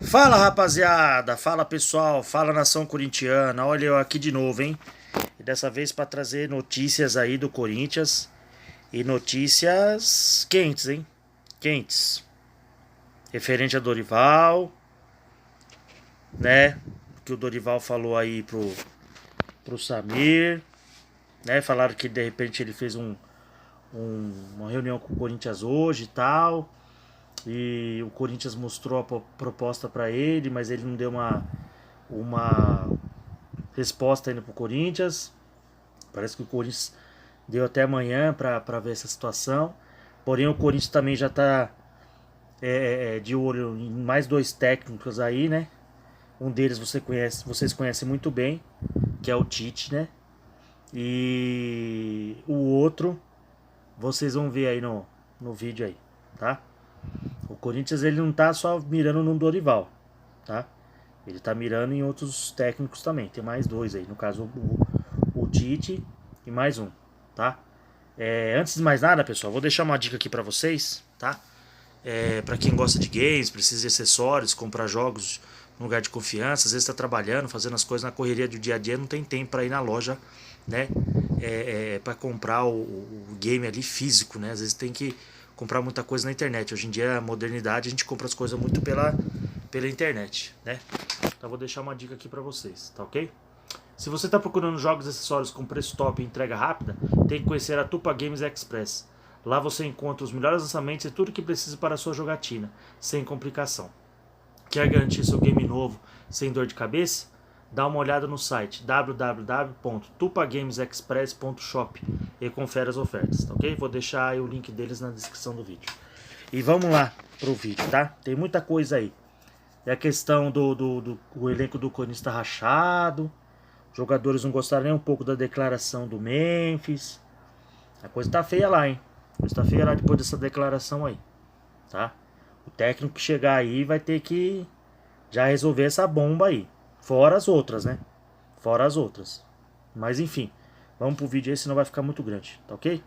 Fala rapaziada, fala pessoal, fala nação corintiana, olha eu aqui de novo, hein? E dessa vez para trazer notícias aí do Corinthians e notícias quentes, hein? Quentes. Referente a Dorival, né? Que o Dorival falou aí pro Samir, né? Falaram que de repente ele fez uma reunião com o Corinthians hoje e tal. E o Corinthians mostrou a proposta para ele, mas ele não deu uma resposta ainda pro Corinthians. Parece que o Corinthians deu até amanhã para ver essa situação. Porém, o Corinthians também já está de olho em mais dois técnicos aí, né? Um deles vocês conhecem muito bem, que é o Tite, né? E o outro vocês vão ver aí no vídeo aí, tá? O Corinthians ele não tá só mirando no Dorival, tá? Ele tá mirando em outros técnicos também. Tem mais dois aí, no caso o Tite e mais um, tá? Antes de mais nada, pessoal, vou deixar uma dica aqui pra vocês, tá? Para quem gosta de games, precisa de acessórios, comprar jogos no lugar de confiança, às vezes está trabalhando, fazendo as coisas na correria do dia a dia, não tem tempo para ir na loja, né? Para comprar o game ali físico, né? Às vezes tem que comprar muita coisa na internet. Hoje em dia, a modernidade, a gente compra as coisas muito pela internet, né? Então vou deixar uma dica aqui para vocês, tá ok? Se você está procurando jogos e acessórios com preço top e entrega rápida, tem que conhecer a Tupa Games Express. Lá você encontra os melhores lançamentos e tudo o que precisa para a sua jogatina, sem complicação. Quer garantir seu game novo sem dor de cabeça? Dá uma olhada no site www.tupagamesexpress.shop e confere as ofertas, tá ok? Vou deixar aí o link deles na descrição do vídeo. E vamos lá pro vídeo, tá? Tem muita coisa aí. É a questão do elenco do Corinthians tá rachado. Os jogadores não gostaram nem um pouco da declaração do Memphis. A coisa tá feia lá, hein? A coisa tá feia lá depois dessa declaração aí, tá? O técnico que chegar aí vai ter que já resolver essa bomba aí. Fora as outras, né? Fora as outras. Mas enfim, vamos pro vídeo aí, senão vai ficar muito grande, tá ok?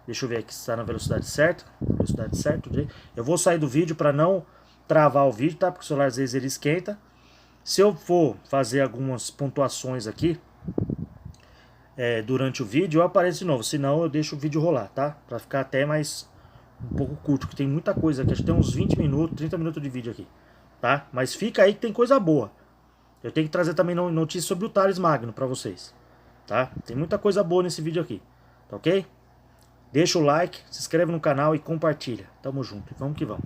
Deixa eu ver aqui se está na velocidade certa. Velocidade certa. Eu vou sair do vídeo para não travar o vídeo, tá? Porque o celular às vezes ele esquenta. Se eu for fazer algumas pontuações aqui durante o vídeo, eu apareço de novo. Senão eu deixo o vídeo rolar, tá? Pra ficar até mais um pouco curto, porque tem muita coisa aqui. Acho que tem uns 20 minutos, 30 minutos de vídeo aqui, tá? Mas fica aí que tem coisa boa. Eu tenho que trazer também notícias sobre o Thales Magno pra vocês, tá? Tem muita coisa boa nesse vídeo aqui, tá ok? Deixa o like, se inscreve no canal e compartilha. Tamo junto, vamos que vamos.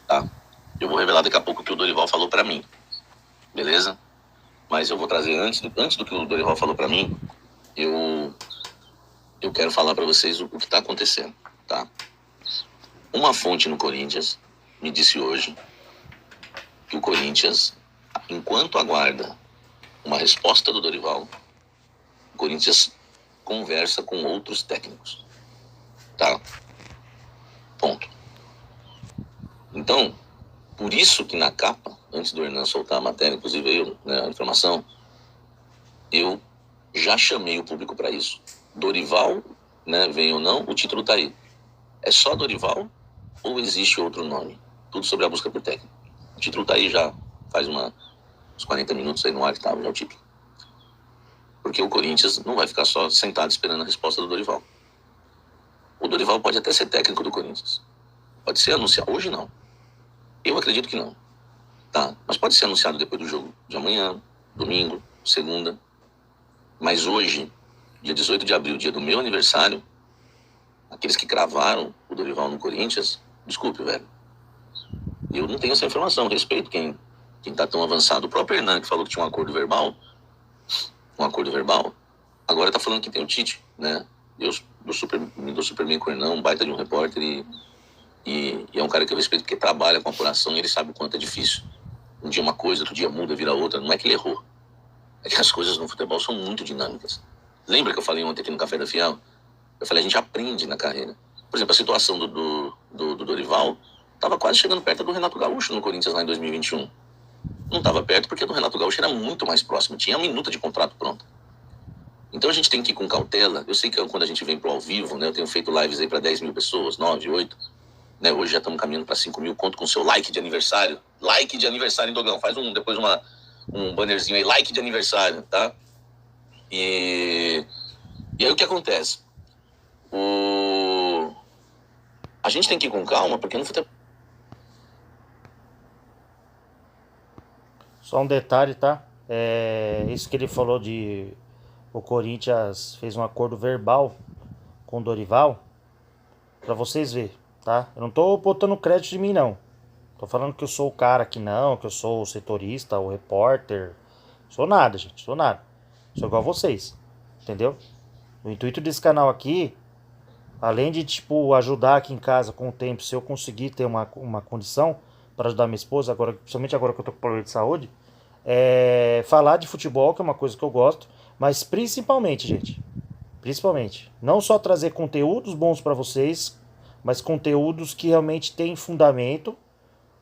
Tá? Eu vou revelar daqui a pouco o que o Dorival falou pra mim, beleza? Mas eu vou trazer antes do que o Dorival falou pra mim, eu quero falar pra vocês o que tá acontecendo, tá? Uma fonte no Corinthians me disse hoje que o Corinthians, enquanto aguarda uma resposta do Dorival, o Corinthians conversa com outros técnicos, tá? Ponto. Então, por isso que na capa, antes do Hernan soltar a matéria, inclusive eu, né, a informação, eu já chamei o público para isso. Dorival, né, vem ou não, o título tá aí. É só Dorival ou existe outro nome? Tudo sobre a busca por técnico. O título tá aí já faz uns 40 minutos aí no ar que tava já o título. Porque o Corinthians não vai ficar só sentado esperando a resposta do Dorival. O Dorival pode até ser técnico do Corinthians. Pode ser anunciado. Hoje não. Eu acredito que não. Tá? Mas pode ser anunciado depois do jogo de amanhã, domingo, segunda. Mas hoje, dia 18 de abril, dia do meu aniversário, aqueles que cravaram o Dorival no Corinthians, desculpe, velho. Eu não tenho essa informação. Respeito quem tá tão avançado. O próprio Hernan, que falou que tinha um acordo verbal, agora tá falando que tem o Tite, né? Eu me dou super bem com o Hernan, um baita de um repórter e é um cara que eu respeito porque trabalha com apuração e ele sabe o quanto é difícil. Um dia uma coisa, outro dia muda, vira outra. Não é que ele errou. É que as coisas no futebol são muito dinâmicas. Lembra que eu falei ontem aqui no Café da Fiel? Eu falei, a gente aprende na carreira. Por exemplo, a situação do Dorival estava quase chegando perto do Renato Gaúcho no Corinthians lá em 2021. Não estava perto porque do Renato Gaúcho era muito mais próximo. Tinha a minuta de contrato pronta. Então a gente tem que ir com cautela. Eu sei que quando a gente vem pro ao vivo, né? Eu tenho feito lives aí para 10 mil pessoas, 9, 8. Né? Hoje já estamos caminhando para 5 mil. Conto com o seu like de aniversário. Like de aniversário, hein, Dogão? Faz depois um bannerzinho aí. Like de aniversário, tá? E aí o que acontece? A gente tem que ir com calma, porque no futebol... Só um detalhe, tá? Isso que ele falou de... O Corinthians fez um acordo verbal com o Dorival. Pra vocês verem, tá? Eu não tô botando crédito de mim, não. Tô falando que eu sou o cara aqui, não. Que eu sou o setorista, o repórter. Sou nada, gente. Sou nada. Sou igual a vocês. Entendeu? O intuito desse canal aqui, além de, tipo, ajudar aqui em casa com o tempo, se eu conseguir ter uma condição para ajudar minha esposa, agora, principalmente agora que eu tô com problema de saúde, falar de futebol, que é uma coisa que eu gosto, mas principalmente, gente, principalmente, não só trazer conteúdos bons para vocês, mas conteúdos que realmente têm fundamento,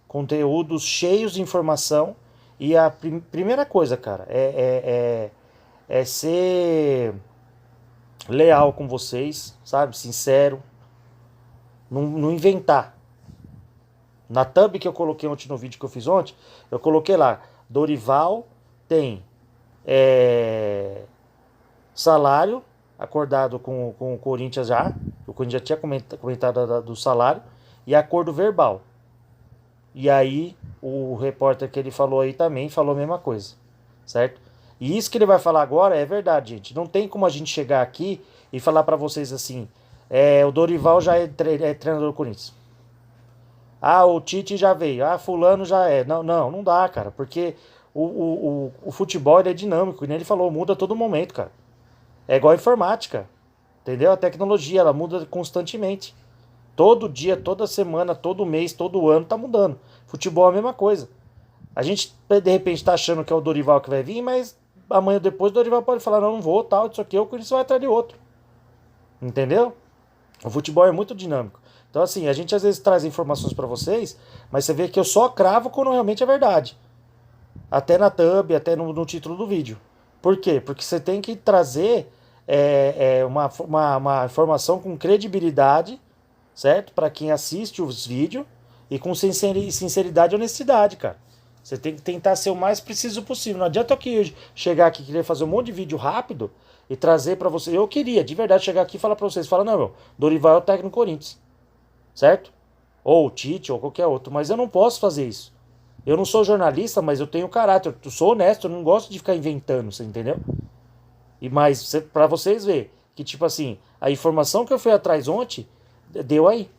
conteúdos cheios de informação. E a primeira coisa, cara, é ser leal com vocês, sabe? Sincero. Não inventar. Na thumb que eu coloquei ontem no vídeo que eu fiz ontem, eu coloquei lá, Dorival tem salário acordado com o Corinthians já. O Corinthians já tinha comentado do salário. E acordo verbal. E aí, o repórter que ele falou aí também falou a mesma coisa. Certo? E isso que ele vai falar agora é verdade, gente. Não tem como a gente chegar aqui e falar pra vocês assim, o Dorival já é treinador do Corinthians. Ah, o Tite já veio. Ah, fulano já é. Não dá, cara. Porque o futebol ele é dinâmico. E nem ele falou, muda a todo momento, cara. É igual a informática. Entendeu? A tecnologia, ela muda constantemente. Todo dia, toda semana, todo mês, todo ano tá mudando. Futebol é a mesma coisa. A gente, de repente, tá achando que é o Dorival que vai vir, mas amanhã depois o Dorival pode falar, não vou, tal, isso aqui, o Corinthians vai atrás de outro. Entendeu? O futebol é muito dinâmico. Então, assim, a gente às vezes traz informações pra vocês, mas você vê que eu só cravo quando realmente é verdade. Até na thumb, até no título do vídeo. Por quê? Porque você tem que trazer uma informação com credibilidade, certo? Para quem assiste os vídeos e com sinceridade e honestidade, cara. Você tem que tentar ser o mais preciso possível. Não adianta eu chegar aqui e querer fazer um monte de vídeo rápido e trazer para você. Eu queria, de verdade, chegar aqui e falar para vocês. Fala, não, meu, Dorival é o técnico do Corinthians. Certo? Ou o Tite, ou qualquer outro. Mas eu não posso fazer isso. Eu não sou jornalista, mas eu tenho caráter. Eu sou honesto, eu não gosto de ficar inventando, você entendeu? Mas para vocês verem que, tipo assim, a informação que eu fui atrás ontem deu aí.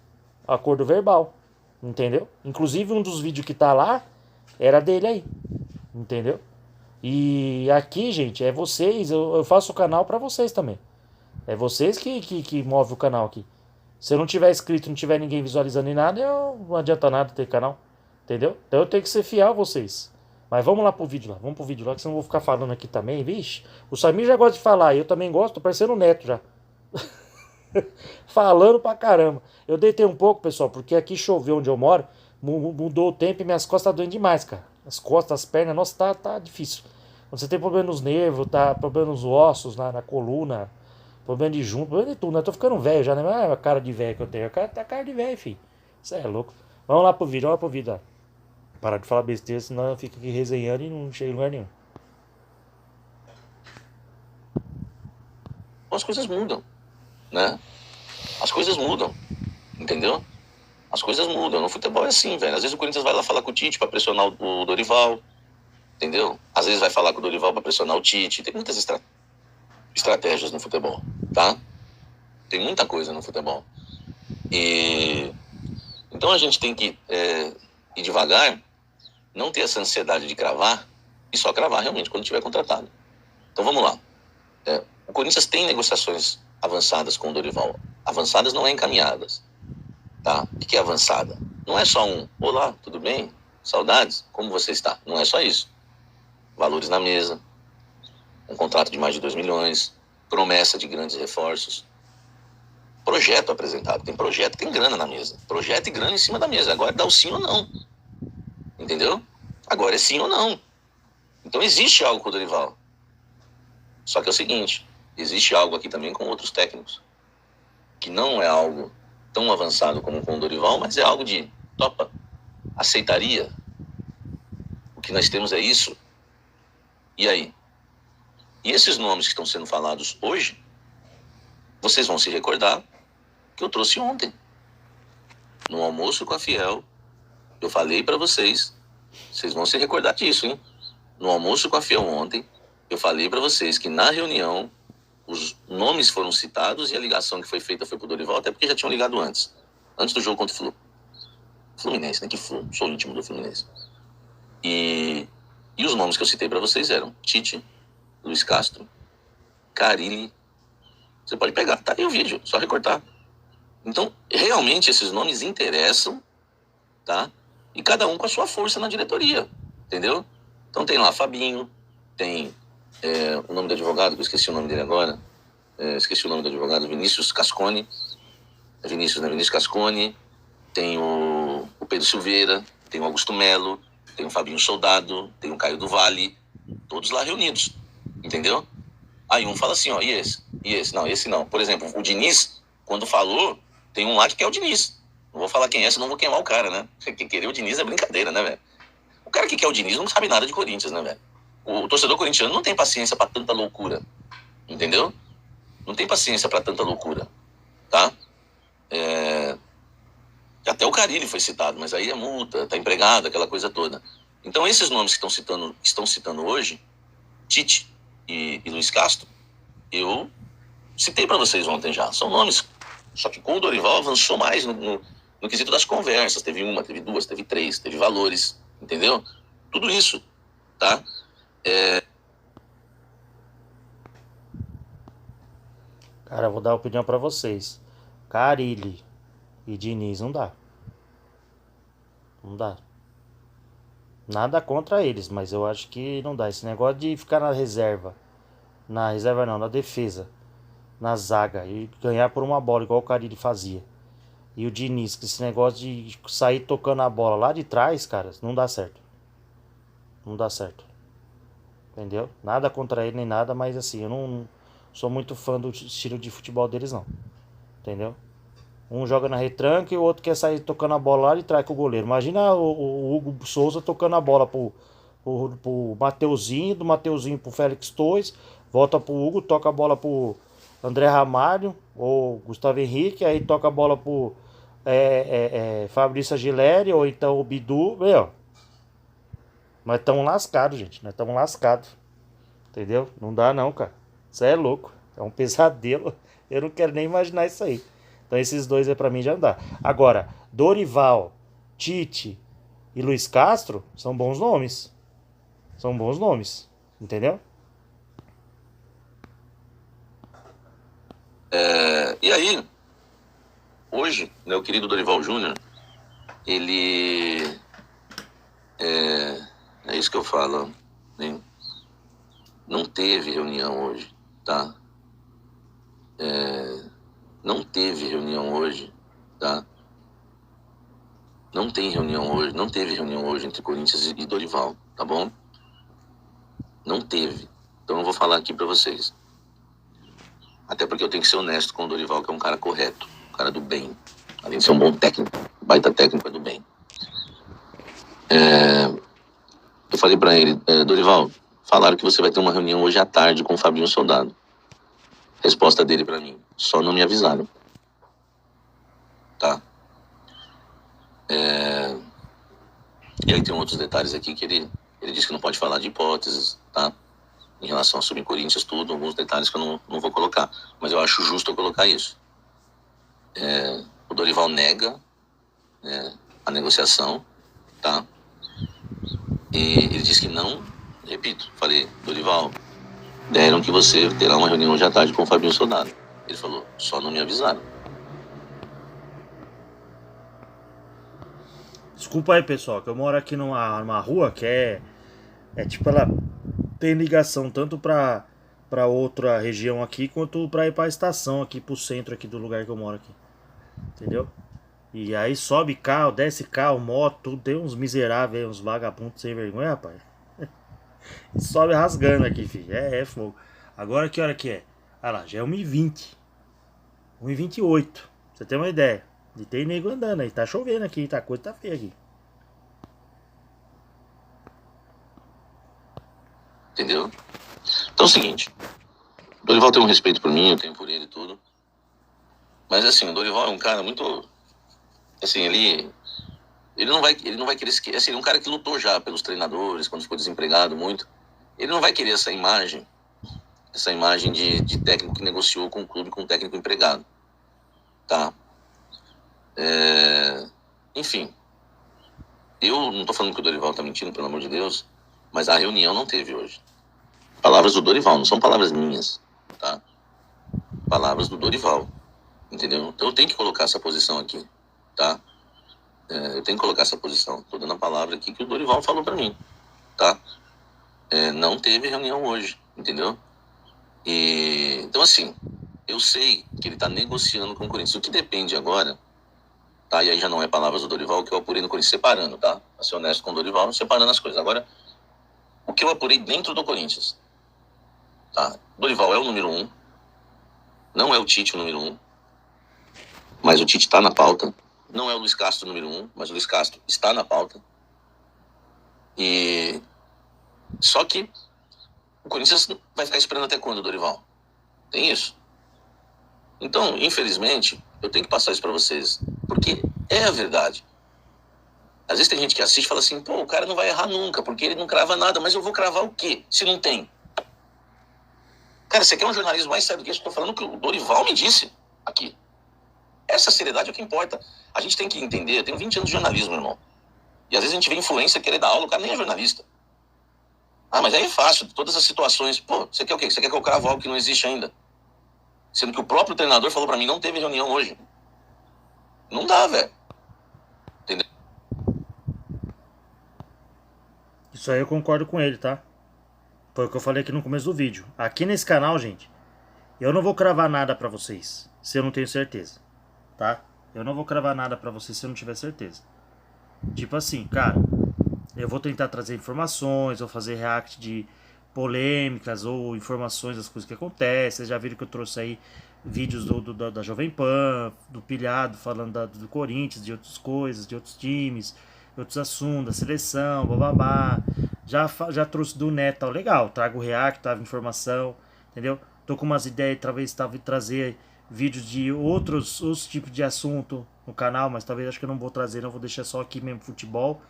Acordo verbal. Entendeu? Inclusive um dos vídeos que tá lá era dele aí. Entendeu? E aqui, gente, é vocês. Eu faço o canal para vocês também. É vocês que movem o canal aqui. Se eu não tiver inscrito, não tiver ninguém visualizando nem nada, não adianta nada ter canal. Entendeu? Então eu tenho que ser fiel a vocês. Mas vamos lá pro vídeo lá. Vamos pro vídeo lá, que senão eu vou ficar falando aqui também. Vixe, o Samir já gosta de falar. Eu também gosto, tô parecendo o Neto já. Falando pra caramba. Eu deitei um pouco, pessoal, porque aqui choveu onde eu moro. Mudou o tempo e minhas costas tá doendo demais, cara. As costas, as pernas, nossa, tá difícil. Quando você tem problema nos nervos, tá problema nos ossos, na coluna, problema de junto, problema de tudo, né? Eu tô ficando velho já, né? Não é a cara de velho que eu tenho. Tá cara de velho, filho. Isso é louco. Vamos lá pro vídeo, ó. Parar de falar besteira, senão eu fico aqui resenhando e não chego em lugar nenhum. As coisas mudam, né? As coisas mudam, entendeu? As coisas mudam. No futebol é assim, velho. Às vezes o Corinthians vai lá falar com o Tite pra pressionar o Dorival, entendeu? Às vezes vai falar com o Dorival pra pressionar o Tite. Tem muitas estratégias no futebol, tá? Tem muita coisa no futebol. Então a gente tem que ir devagar, não ter essa ansiedade de cravar e só cravar realmente quando tiver contratado. Então vamos lá. O Corinthians tem negociações avançadas com o Dorival. Avançadas não é encaminhadas. Tá? O que é avançada? Não é só olá, tudo bem? Saudades? Como você está? Não é só isso. Valores na mesa, um contrato de mais de 2 milhões, promessa de grandes reforços, projeto apresentado. Tem projeto, tem grana na mesa. Projeto e grana em cima da mesa. Agora dá o sim ou não. Entendeu? Agora é sim ou não. Então existe algo com o Dorival. Só que é o seguinte, existe algo aqui também com outros técnicos, que não é algo tão avançado como com o Dorival, mas é algo de topa, aceitaria. O que nós temos é isso. E aí? E esses nomes que estão sendo falados hoje, vocês vão se recordar que eu trouxe ontem. No almoço com a Fiel, eu falei para vocês vão se recordar disso, hein? No almoço com a Fiel ontem, eu falei para vocês que na reunião os nomes foram citados e a ligação que foi feita foi pro Dorival, até porque já tinham ligado antes do jogo contra o Fluminense, né? Que sou íntimo do Fluminense. E os nomes que eu citei para vocês eram Tite, Luiz Castro, Carille. Você pode pegar, tá aí o vídeo, só recortar. Então, realmente esses nomes interessam, tá? E cada um com a sua força na diretoria, entendeu? Então tem lá Fabinho, tem o nome do advogado, que eu esqueci o nome dele agora. Esqueci o nome do advogado, Vinícius Cascone. Vinícius Cascone. Tem o Pedro Silveira, tem o Augusto Melo, tem o Fabinho Soldado, tem o Caio do Vale, todos lá reunidos, entendeu? Aí um fala assim, ó, e esse? E esse? Não, esse não. Por exemplo, o Diniz, quando falou, tem um lá que quer o Diniz. Não vou falar quem é, senão vou queimar o cara, né? Porque querer o Diniz é brincadeira, né, velho? O cara que quer o Diniz não sabe nada de Corinthians, né, velho? O torcedor corintiano não tem paciência pra tanta loucura, entendeu? Não tem paciência pra tanta loucura, tá? Até o Carille foi citado, mas aí é multa, tá empregado, aquela coisa toda. Então esses nomes que estão citando hoje, Tite e Luiz Castro, eu citei para vocês ontem já. São nomes, só que com o Dorival avançou mais no quesito das conversas. Teve uma, teve duas, teve três, teve valores, entendeu? Tudo isso, tá? Cara, eu vou dar opinião pra vocês. Carille e Diniz não dá. Não dá. Nada contra eles, mas eu acho que não dá. Esse negócio de ficar na reserva. Na reserva não, na defesa. Na zaga. E ganhar por uma bola, igual o Carille fazia. E o Diniz, que esse negócio de sair tocando a bola lá de trás, cara, não dá certo. Não dá certo. Entendeu? Nada contra ele nem nada, mas assim, eu não sou muito fã do estilo de futebol deles, não. Entendeu? Um joga na retranca e o outro quer sair tocando a bola lá de trás com o goleiro. Imagina o Hugo Souza tocando a bola pro Mateuzinho, do Mateuzinho pro Félix Torres, volta pro Hugo, toca a bola pro André Ramalho ou Gustavo Henrique, aí toca a bola pro Fabrício Aguilera ou então o Bidu. Meu, nós estamos lascados, gente. Nós estamos lascados. Entendeu? Não dá não, cara. Isso é louco. É um pesadelo. Eu não quero nem imaginar isso aí. Então esses dois pra mim já não dá. Agora, Dorival, Tite e Luiz Castro são bons nomes. São bons nomes. Entendeu? E aí, hoje, meu querido Dorival Júnior, ele... É isso que eu falo, né? Não teve reunião hoje, tá? Não teve reunião hoje, tá? Não tem reunião hoje, não teve reunião hoje entre Corinthians e Dorival, tá bom? Não teve. Então eu vou falar aqui pra vocês. Até porque eu tenho que ser honesto com o Dorival, que é um cara correto, um cara do bem. Além de ser um bom técnico, baita técnico, é do bem. Eu falei pra ele, Dorival, falaram que você vai ter uma reunião hoje à tarde com o Fabinho Soldado. Resposta dele pra mim, só não me avisaram. Tá? E aí tem outros detalhes aqui que ele disse que não pode falar de hipóteses, tá? Em relação a subir Corinthians, tudo, alguns detalhes que eu não vou colocar. Mas eu acho justo eu colocar isso. O Dorival nega a negociação, tá? E ele disse que não, repito, falei, Dorival, deram que você terá uma reunião hoje à tarde com o Fabinho Soldado. Ele falou, só não me avisaram. Desculpa aí, pessoal, que eu moro aqui numa rua que é tipo, ela tem ligação tanto pra outra região aqui, quanto pra ir pra estação aqui, pro centro aqui do lugar que eu moro aqui. Entendeu? E aí sobe carro, desce carro, moto, tudo. Tem uns miseráveis, uns vagabundos sem vergonha, rapaz. E sobe rasgando aqui, filho. É fogo. Agora que hora que é? Ah lá, já é 1h20. 1h28. Pra você ter uma ideia. E tem nego andando aí. Tá chovendo aqui, tá? A coisa tá feia aqui. Entendeu? Então é o seguinte. O Dorival tem um respeito por mim, eu tenho por ele e tudo. Mas assim, o Dorival é um cara muito... Assim, ele não vai querer esquecer. Assim, ele é um cara que lutou já pelos treinadores, quando ficou desempregado muito. Ele não vai querer essa imagem de técnico que negociou com o clube com um técnico empregado. Tá? Enfim, eu não tô falando que o Dorival tá mentindo, pelo amor de Deus, mas a reunião não teve hoje. Palavras do Dorival, não são palavras minhas, tá? Palavras do Dorival, entendeu? Então eu tenho que colocar essa posição aqui, tá? Eu tenho que colocar essa posição. Tô dando a palavra aqui que o Dorival falou pra mim, tá? Não teve reunião hoje, entendeu? Então assim, eu sei que ele tá negociando com o Corinthians. O que depende agora, tá? E aí já não é palavras do Dorival, que eu apurei no Corinthians separando, tá? Pra ser honesto com o Dorival, separando as coisas. Agora, o que eu apurei dentro do Corinthians, tá? Dorival é o número 1, não é o Tite o número 1, mas o Tite tá na pauta. Não é o Luiz Castro o número 1, mas o Luiz Castro está na pauta. Só que o Corinthians vai ficar esperando até quando, Dorival? Tem isso. Então, infelizmente, eu tenho que passar isso pra vocês, porque é a verdade. Às vezes tem gente que assiste e fala assim, pô, o cara não vai errar nunca, porque ele não crava nada, mas eu vou cravar o quê, se não tem? Cara, você quer um jornalismo mais sério do que isso? Eu tô falando que o Dorival me disse aqui. Essa seriedade é o que importa. A gente tem que entender, eu tenho 20 anos de jornalismo, irmão. E às vezes a gente vê influência querer dar aula, o cara nem é jornalista. Ah, mas aí é fácil, todas as situações. Pô, você quer o quê? Você quer que eu cravo algo que não existe ainda? Sendo que o próprio treinador falou pra mim, não teve reunião hoje. Não dá, velho. Entendeu? Isso aí eu concordo com ele, tá? Foi o que eu falei aqui no começo do vídeo. Aqui nesse canal, gente, eu não vou cravar nada pra vocês, se eu não tenho certeza, tá? Eu não vou cravar nada pra vocês se eu não tiver certeza. Tipo assim, cara, eu vou tentar trazer informações, ou fazer react de polêmicas, ou informações das coisas que acontecem. Vocês já viram que eu trouxe aí vídeos da Jovem Pan, do Pilhado, falando do Corinthians, de outras coisas, de outros times, de outros assuntos, da seleção, bababá. Já trouxe do Neto, tal, legal, trago react, trago informação, entendeu? Tô com umas ideias, talvez trazer vídeos de outros tipos de assunto no canal, mas talvez acho que eu não vou trazer, não vou deixar só aqui mesmo futebol.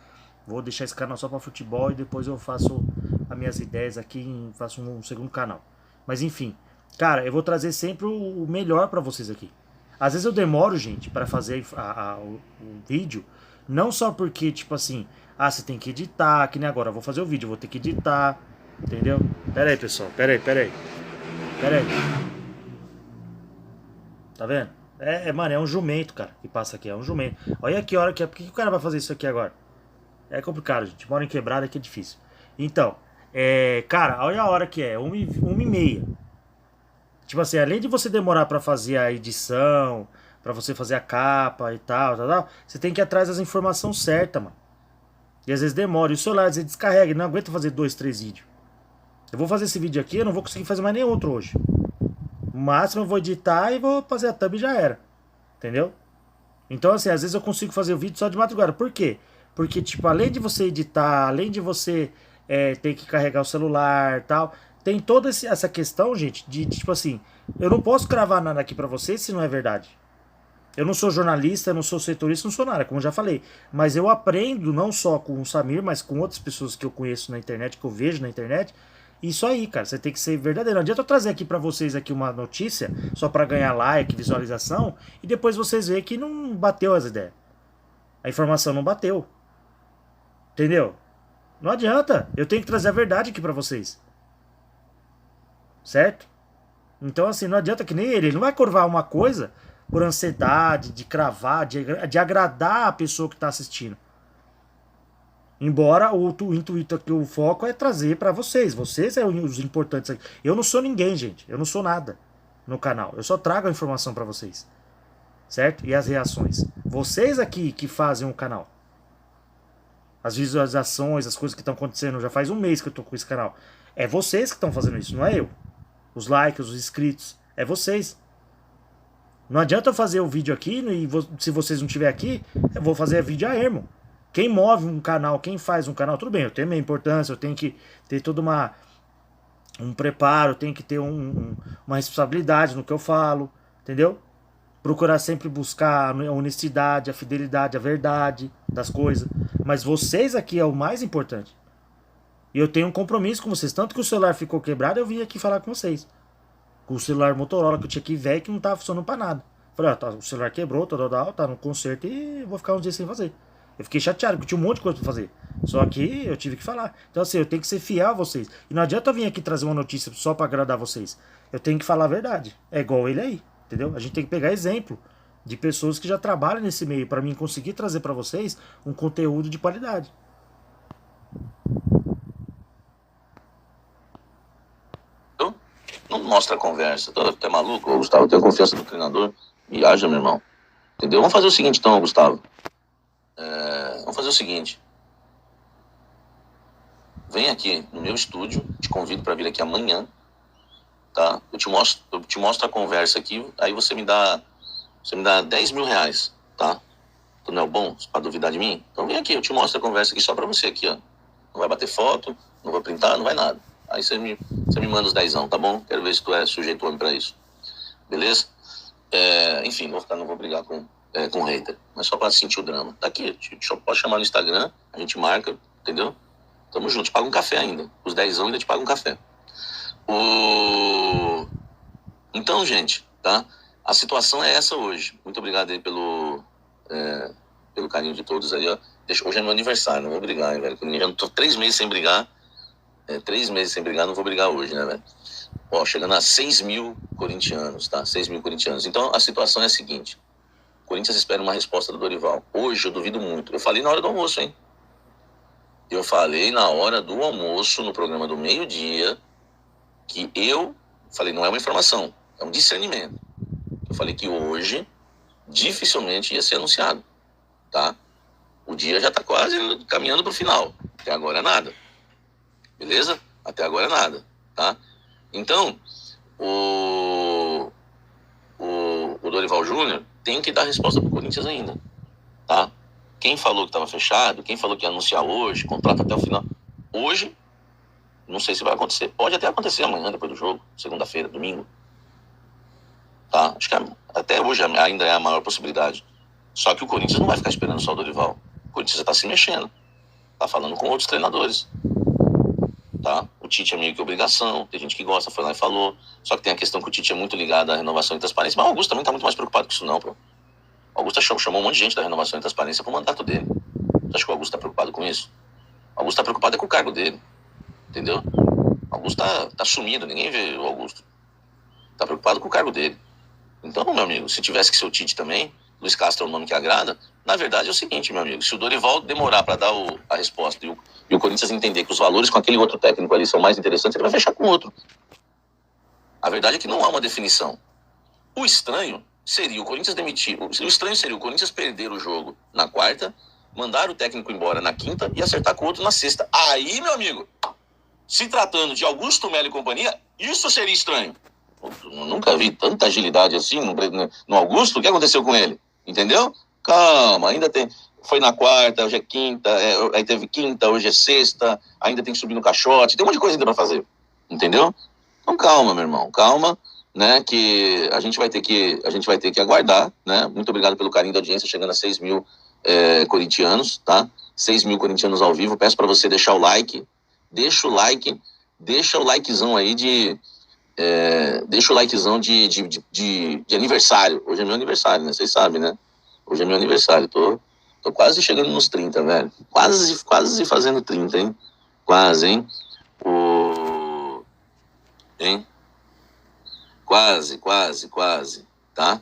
Vou deixar esse canal só para futebol e depois eu faço as minhas ideias aqui, faço um segundo canal. Mas enfim, cara, eu vou trazer sempre o melhor para vocês aqui. Às vezes eu demoro, gente, para fazer o vídeo, não só porque, tipo assim, você tem que editar, que nem agora, eu vou fazer o vídeo, eu vou ter que editar, entendeu? Pera aí, pessoal, pera aí. Tá vendo? Mano, é um jumento, cara, que passa aqui, é um jumento. Olha que hora que é, por que o cara vai fazer isso aqui agora? É complicado, gente, mora em quebrada que é difícil. Então, cara, olha a hora que é, 1h30. Tipo assim, além de você demorar pra fazer a edição, pra você fazer a capa e tal, você tem que ir atrás das informações certas, mano. E às vezes demora, e o celular às vezes descarrega, não aguenta fazer 2, 3 vídeos. Eu vou fazer esse vídeo aqui, eu não vou conseguir fazer mais nenhum outro hoje. No máximo eu vou editar e vou fazer a thumb e já era. Entendeu? Então assim, às vezes eu consigo fazer o vídeo só de madrugada. Por quê? Porque, tipo, além de você editar, além de você ter que carregar o celular e tal, tem toda essa questão, gente, de tipo assim, eu não posso cravar nada aqui pra vocês se não é verdade. Eu não sou jornalista, eu não sou setorista, não sou nada, como eu já falei. Mas eu aprendo não só com o Samir, mas com outras pessoas que eu conheço na internet, que eu vejo na internet. Isso aí, cara, você tem que ser verdadeiro. Não adianta eu trazer aqui pra vocês aqui uma notícia só pra ganhar like, visualização, e depois vocês verem que não bateu as ideias. A informação não bateu. Entendeu? Não adianta. Eu tenho que trazer a verdade aqui pra vocês. Certo? Então assim, não adianta que nem ele não vai curvar uma coisa por ansiedade, de cravar, de agradar a pessoa que tá assistindo. Embora o intuito aqui, o foco é trazer pra vocês. Vocês são os importantes aqui. Eu não sou ninguém, gente. Eu não sou nada no canal. Eu só trago a informação pra vocês. Certo? E as reações. Vocês aqui que fazem o canal. As visualizações, as coisas que estão acontecendo. Já faz um mês que eu tô com esse canal. É vocês que estão fazendo isso, não é eu. Os likes, os inscritos. É vocês. Não adianta eu fazer o vídeo aqui e se vocês não estiverem aqui, eu vou fazer vídeo a ermo. Quem move um canal, quem faz um canal, tudo bem, eu tenho minha importância, eu tenho que ter todo um preparo, tem que ter uma responsabilidade no que eu falo, entendeu? Procurar sempre buscar a honestidade, a fidelidade, a verdade das coisas. Mas vocês aqui é o mais importante. E eu tenho um compromisso com vocês. Tanto que o celular ficou quebrado, eu vim aqui falar com vocês. Com o celular Motorola que eu tinha aqui velho, que não tava funcionando pra nada. Falei, ó, o celular quebrou, tá no conserto e vou ficar uns dias sem fazer. Eu fiquei chateado, porque tinha um monte de coisa pra fazer. Só que eu tive que falar. Então assim, eu tenho que ser fiel a vocês. E não adianta eu vir aqui trazer uma notícia só pra agradar vocês. Eu tenho que falar a verdade. É igual ele aí, entendeu? A gente tem que pegar exemplo de pessoas que já trabalham nesse meio pra mim conseguir trazer pra vocês um conteúdo de qualidade. Não mostra a conversa. Tá maluco, Gustavo? Tenho confiança no treinador. Viaja, meu irmão. Entendeu? Vamos fazer o seguinte então, Gustavo. Vamos fazer o seguinte. Vem aqui no meu estúdio. Te convido para vir aqui amanhã. Tá? Eu te mostro a conversa aqui. Aí você me dá 10 mil reais. Tá? Tu não é bom para duvidar de mim? Então vem aqui, eu te mostro a conversa aqui só para você aqui, ó. Não vai bater foto, não vai printar, não vai nada. Aí você me manda os 10, tá bom? Quero ver se tu é sujeito homem pra isso. Beleza? Enfim, não vou brigar com o hater. Mas só pra sentir o drama. Tá aqui, pode chamar no Instagram, a gente marca, entendeu? Tamo junto, te paga um café ainda. Os 10 ainda te paga um café. Então, gente, tá? A situação é essa hoje. Muito obrigado aí pelo carinho de todos aí, ó. Hoje é meu aniversário, não vou brigar, hein, velho? Eu já não tô 3 meses sem brigar. 3 meses sem brigar, não vou brigar hoje, né, velho? Ó, chegando a 6 mil corintianos, tá? 6 mil corintianos. Então, a situação é a seguinte. O Corinthians espera uma resposta do Dorival. Hoje, eu duvido muito. Eu falei na hora do almoço, hein? Eu falei na hora do almoço, no programa do meio-dia, que eu falei, não é uma informação, é um discernimento. Eu falei que hoje, dificilmente ia ser anunciado, tá? O dia já tá quase caminhando pro final. Até agora é nada. Beleza? Até agora é nada, tá? Então, o Dorival Júnior tem que dar resposta pro Corinthians ainda, tá? Quem falou que estava fechado, quem falou que ia anunciar hoje, contrato até o final. Hoje, não sei se vai acontecer. Pode até acontecer amanhã, depois do jogo, segunda-feira, domingo. Tá? Acho que até hoje ainda é a maior possibilidade. Só que o Corinthians não vai ficar esperando só o Dorival. O Corinthians já tá se mexendo. Tá falando com outros treinadores. Tá? O Tite é meio que obrigação, tem gente que gosta, foi lá e falou. Só que tem a questão que o Tite é muito ligado à renovação e transparência. Mas o Augusto também tá muito mais preocupado com isso não, pô. O Augusto chamou um monte de gente da renovação e transparência pro mandato dele. Você acha que o Augusto tá preocupado com isso? O Augusto tá preocupado com o cargo dele. Entendeu? O Augusto tá sumido, ninguém vê o Augusto. Tá preocupado com o cargo dele. Então, meu amigo, se tivesse que ser o Tite também, Luiz Castro é o nome que agrada, na verdade é o seguinte, meu amigo, se o Dorival demorar para dar a resposta e o Corinthians entender que os valores com aquele outro técnico ali são mais interessantes, ele vai fechar com outro. A verdade é que não há uma definição. O estranho seria o Corinthians demitir, o estranho seria o Corinthians perder o jogo na quarta, mandar o técnico embora na quinta e acertar com o outro na sexta. Aí, meu amigo, se tratando de Augusto Melo e companhia, isso seria estranho. Eu nunca vi tanta agilidade assim no Augusto. O que aconteceu com ele? Entendeu? Calma, ainda tem. Foi na quarta, hoje é quinta, aí teve quinta, hoje é sexta, ainda tem que subir no caixote, tem um monte de coisa ainda pra fazer. Entendeu? Então calma, meu irmão, calma, né? Que a gente vai ter que aguardar, né? Muito obrigado pelo carinho da audiência, chegando a 6 mil corintianos, tá? 6 mil corintianos ao vivo. Peço pra você deixar o like, deixa o likezão aí deixa o likezão de aniversário. Hoje é meu aniversário, né? Vocês sabem, né? Hoje é meu aniversário. Tô quase chegando nos 30, velho. Quase fazendo 30, hein? Quase, hein? Hein? Quase, tá?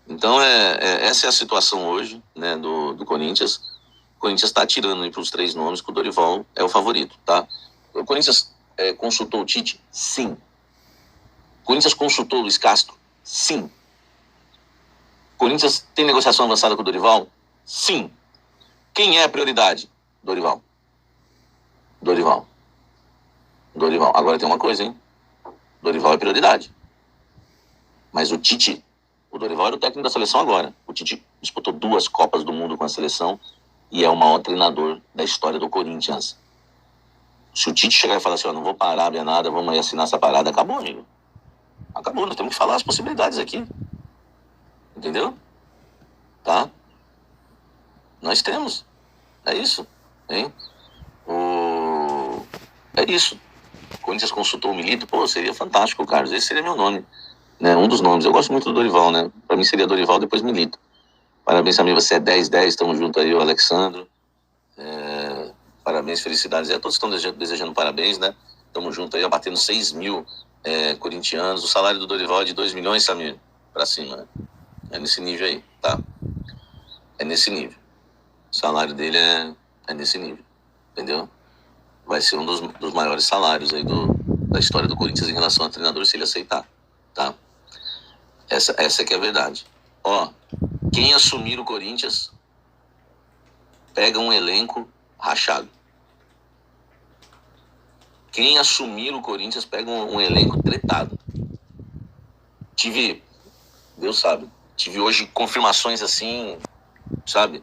Então, essa é a situação hoje, né, do Corinthians. O Corinthians tá tirando aí pros 3 nomes, que o Dorival é o favorito, tá? O Corinthians consultou o Tite? Sim. Corinthians consultou o Luiz Castro? Sim. Corinthians tem negociação avançada com o Dorival? Sim. Quem é a prioridade? Dorival. Agora tem uma coisa, hein? Dorival é prioridade. Mas o Tite, o Dorival era o técnico da seleção agora. O Tite disputou 2 Copas do Mundo com a seleção e é o maior treinador da história do Corinthians. Se o Tite chegar e falar assim, ó, não vou parar, nada, vamos aí assinar essa parada, acabou, amigo. Acabou, nós temos que falar as possibilidades aqui. Entendeu? Tá? Nós temos. É isso. Hein? É isso. O Corinthians consultou o Milito, pô, seria fantástico, Carlos. Esse seria meu nome. Né? Um dos nomes. Eu gosto muito do Dorival, né? Pra mim seria Dorival, depois Milito. Parabéns, amigo. Você é 10-10, tamo junto aí, o Alexandro. Parabéns, felicidades. Todos estão desejando parabéns, né? Tamo junto aí, batendo 6 mil corintianos. O salário do Dorival é de 2 milhões, Samir, pra cima. Né? É nesse nível aí, tá? É nesse nível. O salário dele é nesse nível, entendeu? Vai ser um dos maiores salários aí da história do Corinthians em relação a treinador, se ele aceitar, tá? Essa que é a verdade. Ó, quem assumir o Corinthians pega um elenco rachado. Quem assumir o Corinthians pega um elenco tretado. Deus sabe, tive hoje confirmações assim, sabe?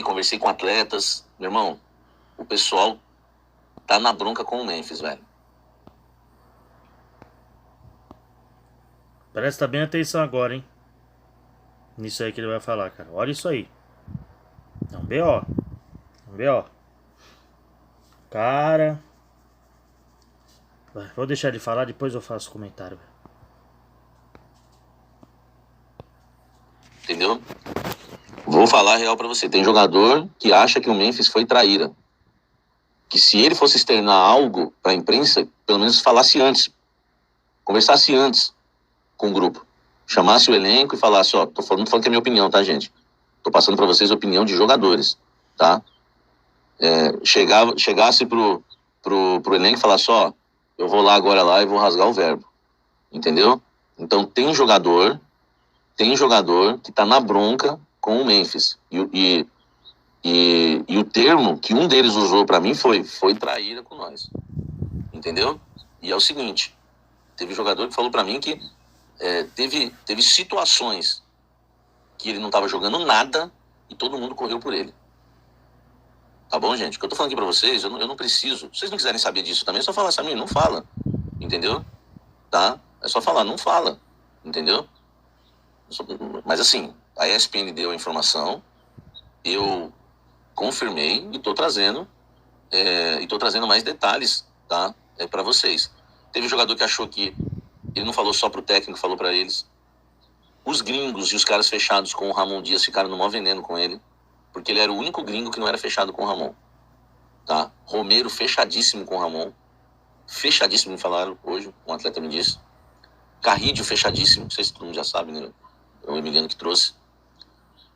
Conversei com atletas. Meu irmão, o pessoal tá na bronca com o Memphis, velho. Presta bem atenção agora, hein? Nisso aí que ele vai falar, cara. Olha isso aí. É um BO. Um BO. Cara. Vou deixar ele falar, depois eu faço comentário. Entendeu? Vou falar a real pra você. Tem jogador que acha que o Memphis foi traíra. Que se ele fosse externar algo pra imprensa, pelo menos falasse antes. Conversasse antes com o grupo. Chamasse o elenco e falasse, ó, não tô falando que é minha opinião, tá, gente? Tô passando pra vocês a opinião de jogadores, tá? Chegasse pro elenco e falasse, ó, eu vou lá agora lá e vou rasgar o verbo. Entendeu? Então tem jogador que tá na bronca com o Memphis. E o termo que um deles usou pra mim foi traíra com nós. Entendeu? E é o seguinte, teve jogador que falou pra mim que teve situações que ele não tava jogando nada e todo mundo correu por ele. Tá bom, gente? O que eu tô falando aqui pra vocês, eu não preciso. Se vocês não quiserem saber disso também, é só falar, Samir, não fala. Entendeu? Tá? É só falar, não fala. Entendeu? Mas assim, a ESPN deu a informação, eu confirmei e tô trazendo mais detalhes, tá? Pra vocês. Teve um jogador que achou que ele não falou só pro técnico, falou pra eles. Os gringos e os caras fechados com o Ramon Dias ficaram no maior veneno com ele, porque ele era o único gringo que não era fechado com o Ramon, tá? Romero fechadíssimo com o Ramon, fechadíssimo, me falaram hoje, um atleta me disse. Carrídio fechadíssimo, não sei se todo mundo já sabe, né? É o Emiliano que trouxe.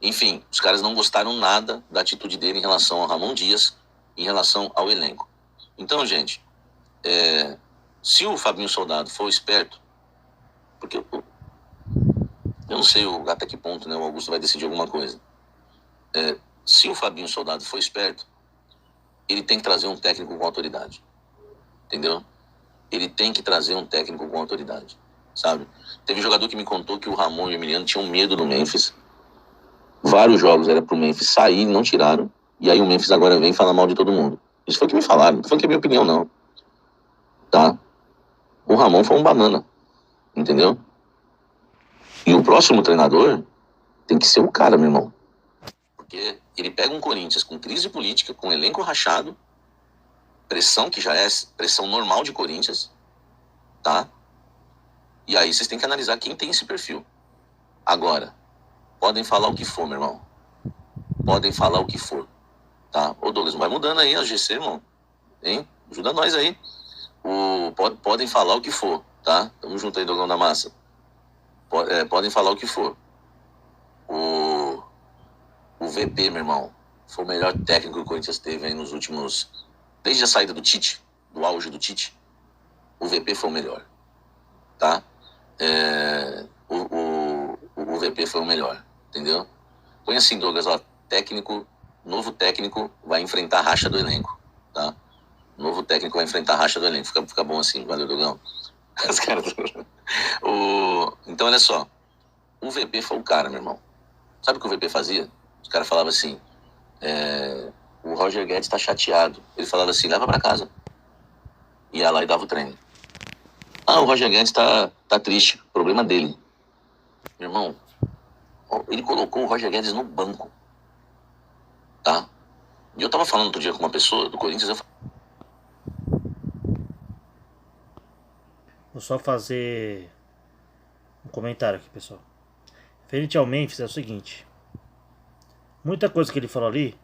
Enfim, os caras não gostaram nada da atitude dele em relação ao Ramon Dias, em relação ao elenco. Então, gente, se o Fabinho Soldado for esperto, porque eu não sei até que ponto, né, o Augusto vai decidir alguma coisa. Se o Fabinho Soldado for esperto, ele tem que trazer um técnico com autoridade. Entendeu? Ele tem que trazer um técnico com autoridade, sabe? Teve jogador que me contou que o Ramon e o Emiliano tinham medo do Memphis. Vários jogos era pro Memphis sair, não tiraram. E aí o Memphis agora vem falar mal de todo mundo. Isso foi o que me falaram, não foi que é minha opinião, não. Tá? O Ramon foi um banana. Entendeu? E o próximo treinador tem que ser o cara, meu irmão. Porque ele pega um Corinthians com crise política, com elenco rachado, pressão que já é pressão normal de Corinthians, tá? E aí vocês têm que analisar quem tem esse perfil. Agora, podem falar o que for, meu irmão. Podem falar o que for, tá? Ô Douglas, vai mudando aí a GC, irmão. Hein? Ajuda nós aí. Podem falar o que for, tá? Tamo junto aí, Dogão da Massa. Podem falar o que for. O VP, meu irmão, foi o melhor técnico que o Corinthians teve aí nos últimos... Desde a saída do Tite, do auge do Tite, o VP foi o melhor, tá? O VP foi o melhor, entendeu? Põe assim, Douglas, ó, novo técnico vai enfrentar a racha do elenco, tá? Novo técnico vai enfrentar a racha do elenco, fica bom assim, valeu, Dogão. Os caras... Então, olha só. O VP foi o cara, meu irmão. Sabe o que o VP fazia? Os caras falavam assim, o Roger Guedes tá chateado. Ele falava assim, leva pra casa. Ia lá e dava o treino. Ah, o Roger Guedes tá triste. Problema dele. Meu irmão, ele colocou o Roger Guedes no banco. Tá? E eu tava falando outro dia com uma pessoa do Corinthians. Vou só fazer um comentário aqui, pessoal. Referente ao Memphis é o seguinte. Muita coisa que ele falou ali,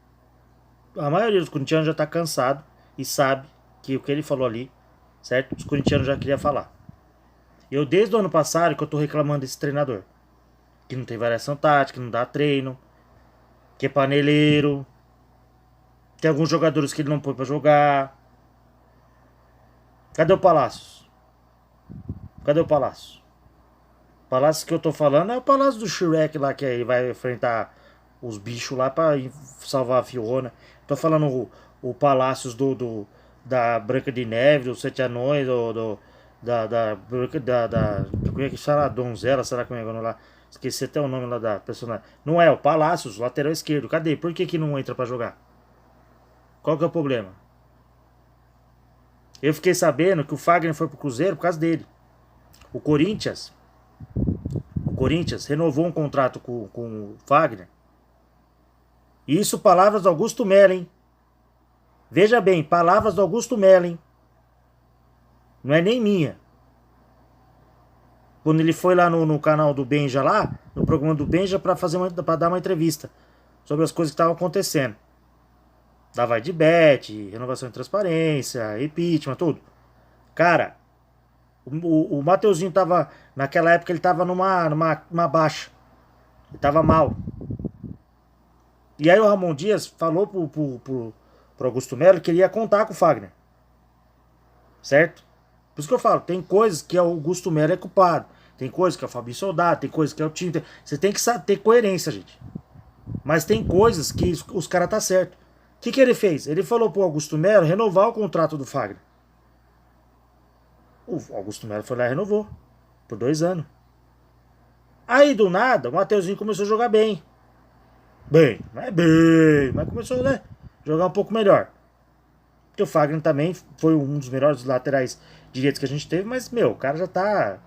a maioria dos corintianos já tá cansado e sabe que o que ele falou ali, certo? Os corintianos já queriam falar. Eu desde o ano passado que eu tô reclamando desse treinador. Que não tem variação tática, que não dá treino, que é paneleiro. Tem alguns jogadores que ele não põe pra jogar. Cadê o Palácios? Cadê o Palácio? O Palácio que eu tô falando é o Palácio do Shrek lá, que aí vai enfrentar os bichos lá pra salvar a Fiona. Tô falando o Palácios da Branca de Neve, dos Sete Anões, como é que chama? Donzela, será como é que é o nome lá? Esqueci até o nome lá da personagem. Não é, o Palácios, lateral esquerdo. Cadê? Por que não entra pra jogar? Qual que é o problema? Eu fiquei sabendo que o Fagner foi pro Cruzeiro por causa dele. O Corinthians renovou um contrato com o Fagner. Isso, palavras do Augusto Melo, hein? Veja bem, palavras do Augusto Melo, hein? Não é nem minha. Quando ele foi lá no canal do Benja lá, no programa do Benja, pra dar uma entrevista sobre as coisas que estavam acontecendo. Da vai de bet, renovação de transparência, impeachment, tudo. Cara, o Mateuzinho tava, naquela época ele tava numa baixa. Ele tava mal. E aí o Ramon Dias falou pro Augusto Melo que ele ia contar com o Fagner. Certo? Por isso que eu falo, tem coisas que o Augusto Melo é culpado. Tem coisas que é o Fabinho Soldado, tem coisas que é o time. Você tem que ter coerência, gente. Mas tem coisas que os caras tá certo. O que ele fez? Ele falou pro Augusto Melo renovar o contrato do Fagner. O Augusto Melo foi lá e renovou. Por 2 anos. Aí do nada, o Mateuzinho começou a jogar bem. Mas começou, né? Jogar um pouco melhor. Porque o Fagner também foi um dos melhores laterais direitos que a gente teve, mas, meu, o cara já tá.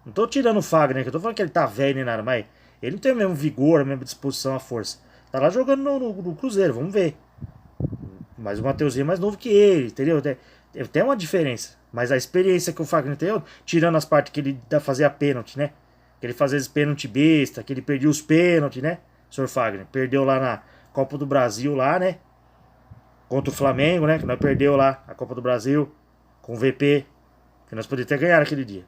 Não tô tirando o Fagner, que eu tô falando que ele tá velho nem nada, mas ele não tem o mesmo vigor, a mesma disposição, a força. Tá lá jogando no Cruzeiro, vamos ver. Mas o Mateuzinho é mais novo que ele, entendeu? Tem uma diferença. Mas a experiência que o Fagner tem, tirando as partes que ele fazia pênalti, né? Que ele fazia esse pênalti besta, que ele perdia os pênaltis, né? O senhor Fagner. Perdeu lá na Copa do Brasil, lá, né? Contra o Flamengo, né? Que nós perdeu lá a Copa do Brasil com o VP. Que nós poderíamos ter ganhado aquele dia.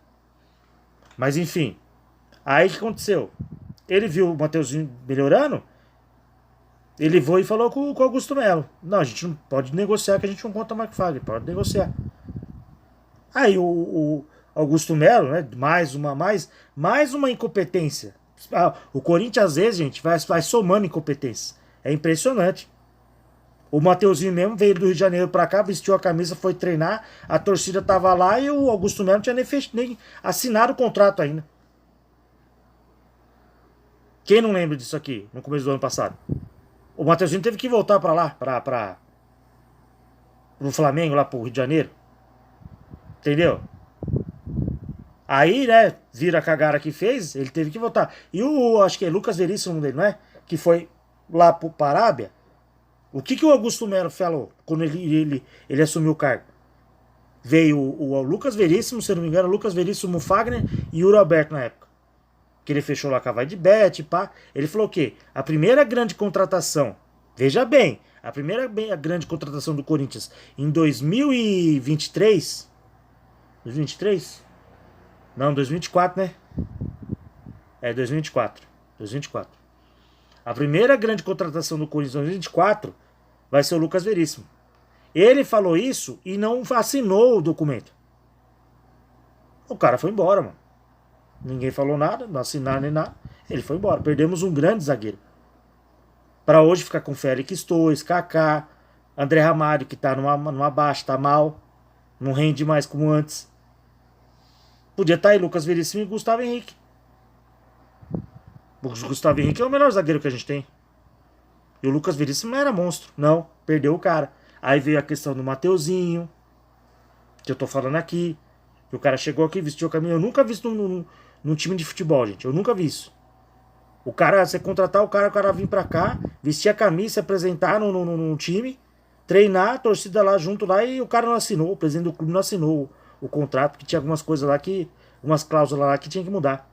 Mas enfim. Aí o que aconteceu? Ele viu o Mateuzinho melhorando. Ele foi e falou com o Augusto Melo. Não, a gente não pode negociar, que a gente não conta mais com o Fagner. Pode negociar. Aí o Augusto Melo, né? Mais uma incompetência. O Corinthians, às vezes, gente, vai somando incompetência. É impressionante. O Mateuzinho mesmo veio do Rio de Janeiro pra cá, vestiu a camisa, foi treinar, a torcida tava lá e o Augusto Melo não tinha nem assinado o contrato ainda. Quem não lembra disso aqui, no começo do ano passado? O Mateuzinho teve que voltar pra lá, pro Flamengo, lá pro Rio de Janeiro. Entendeu? Aí, né, vira a cagada que fez, ele teve que voltar. E acho que é Lucas Veríssimo dele, não é? Que foi lá pro Arábia. O que o Augusto Melo falou quando ele assumiu o cargo? Veio o Lucas Veríssimo, se eu não me engano, Lucas Veríssimo, Fagner e Yuri Alberto na época. Que ele fechou lá com a Vai de Bet, pá. Ele falou o quê? A primeira grande contratação, veja bem, a primeira grande contratação do Corinthians em 2023. 2023? Não, 2024, né? É, 2024. 2024. A primeira grande contratação do Corinthians em 2024 vai ser o Lucas Veríssimo. Ele falou isso e não assinou o documento. O cara foi embora, mano. Ninguém falou nada, não assinaram nem nada. Ele foi embora. Perdemos um grande zagueiro. Pra hoje ficar com Félix Torres, Kaká, André Ramalho, que tá numa baixa, tá mal. Não rende mais como antes. Podia estar aí Lucas Veríssimo e Gustavo Henrique. O Gustavo Henrique é o melhor zagueiro que a gente tem. E o Lucas Veríssimo era monstro. Não, perdeu o cara. Aí veio a questão do Mateuzinho, que eu tô falando aqui. Que o cara chegou aqui, vestiu a camisa. Eu nunca vi isso num time de futebol, gente. Eu nunca vi isso. O cara, você contratar o cara vir pra cá, vestir a camisa, se apresentar num time, treinar, a torcida lá junto lá, e o cara não assinou, o presidente do clube não assinou o contrato, que tinha algumas coisas lá que. Umas cláusulas lá que tinha que mudar.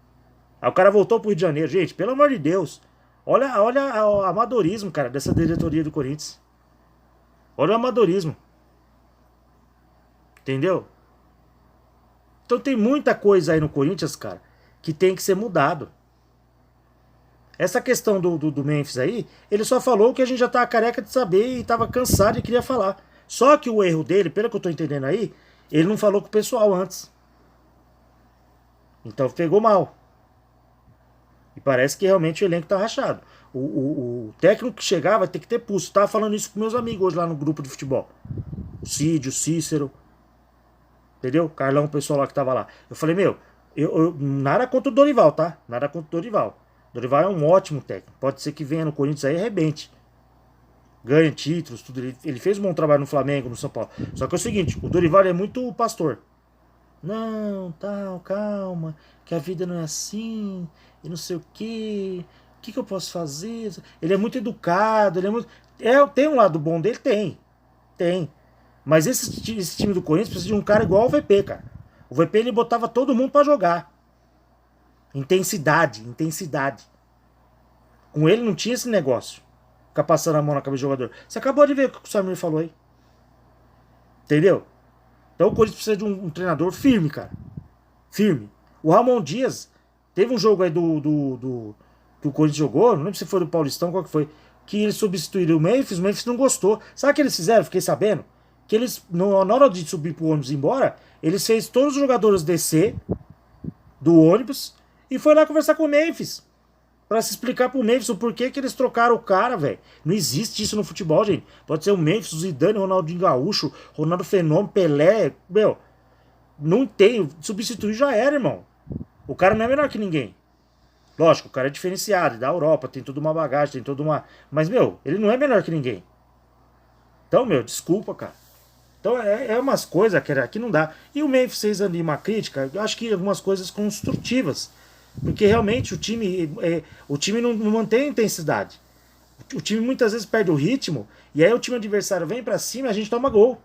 Aí o cara voltou pro Rio de Janeiro. Gente, pelo amor de Deus. Olha o amadorismo, cara, dessa diretoria do Corinthians. Olha o amadorismo. Entendeu? Então tem muita coisa aí no Corinthians, cara, que tem que ser mudado. Essa questão do Memphis aí, ele só falou que a gente já tava careca de saber e tava cansado e queria falar. Só que o erro dele, pelo que eu tô entendendo aí, ele não falou com o pessoal antes. Então pegou mal. E parece que realmente o elenco tá rachado. O técnico que chegar vai ter que ter pulso. Tava falando isso com meus amigos hoje lá no grupo de futebol. O Cid, o Cícero. Entendeu? Carlão, o pessoal lá que tava lá. Eu falei, meu, nada contra o Dorival, tá? Nada contra o Dorival. Dorival é um ótimo técnico. Pode ser que venha no Corinthians aí e arrebente. Ganha títulos, tudo. Ele fez um bom trabalho no Flamengo, no São Paulo. Só que é o seguinte, o Dorival é muito pastor. Não, tal, calma, que a vida não é assim, e não sei o quê. O que eu posso fazer? Ele é muito educado, ele é muito. Tem um lado bom dele? Tem. Mas esse time do Corinthians precisa de um cara igual ao VP, cara. O VP ele botava todo mundo pra jogar. Intensidade. Com ele não tinha esse negócio. Ficar passando a mão na cabeça do jogador. Você acabou de ver o que o Samir falou aí. Entendeu? Então o Corinthians precisa de um treinador firme, cara. Firme. O Ramon Dias, teve um jogo aí que o Corinthians jogou, não lembro se foi do Paulistão, qual que foi, que eles substituíram o Memphis não gostou. Sabe o que eles fizeram? Fiquei sabendo. Que eles, na hora de subir pro ônibus e ir embora, eles fez todos os jogadores descer do ônibus e foi lá conversar com o Memphis. Pra se explicar pro Memphis o porquê que eles trocaram o cara, velho. Não existe isso no futebol, gente. Pode ser o Memphis, o Zidane, o Ronaldinho Gaúcho, Ronaldo Fenômeno, Pelé. Meu, não tem. Substituir já era, irmão. O cara não é melhor que ninguém. Lógico, o cara é diferenciado, da Europa, tem toda uma bagagem, tem toda uma... Mas, meu, ele não é melhor que ninguém. Então, meu, desculpa, cara. Então, é umas coisas que não dá. E o Memphis fez ali uma crítica, eu acho que algumas coisas construtivas. Porque realmente o time não mantém a intensidade. O time muitas vezes perde o ritmo, e aí o time adversário vem pra cima e a gente toma gol.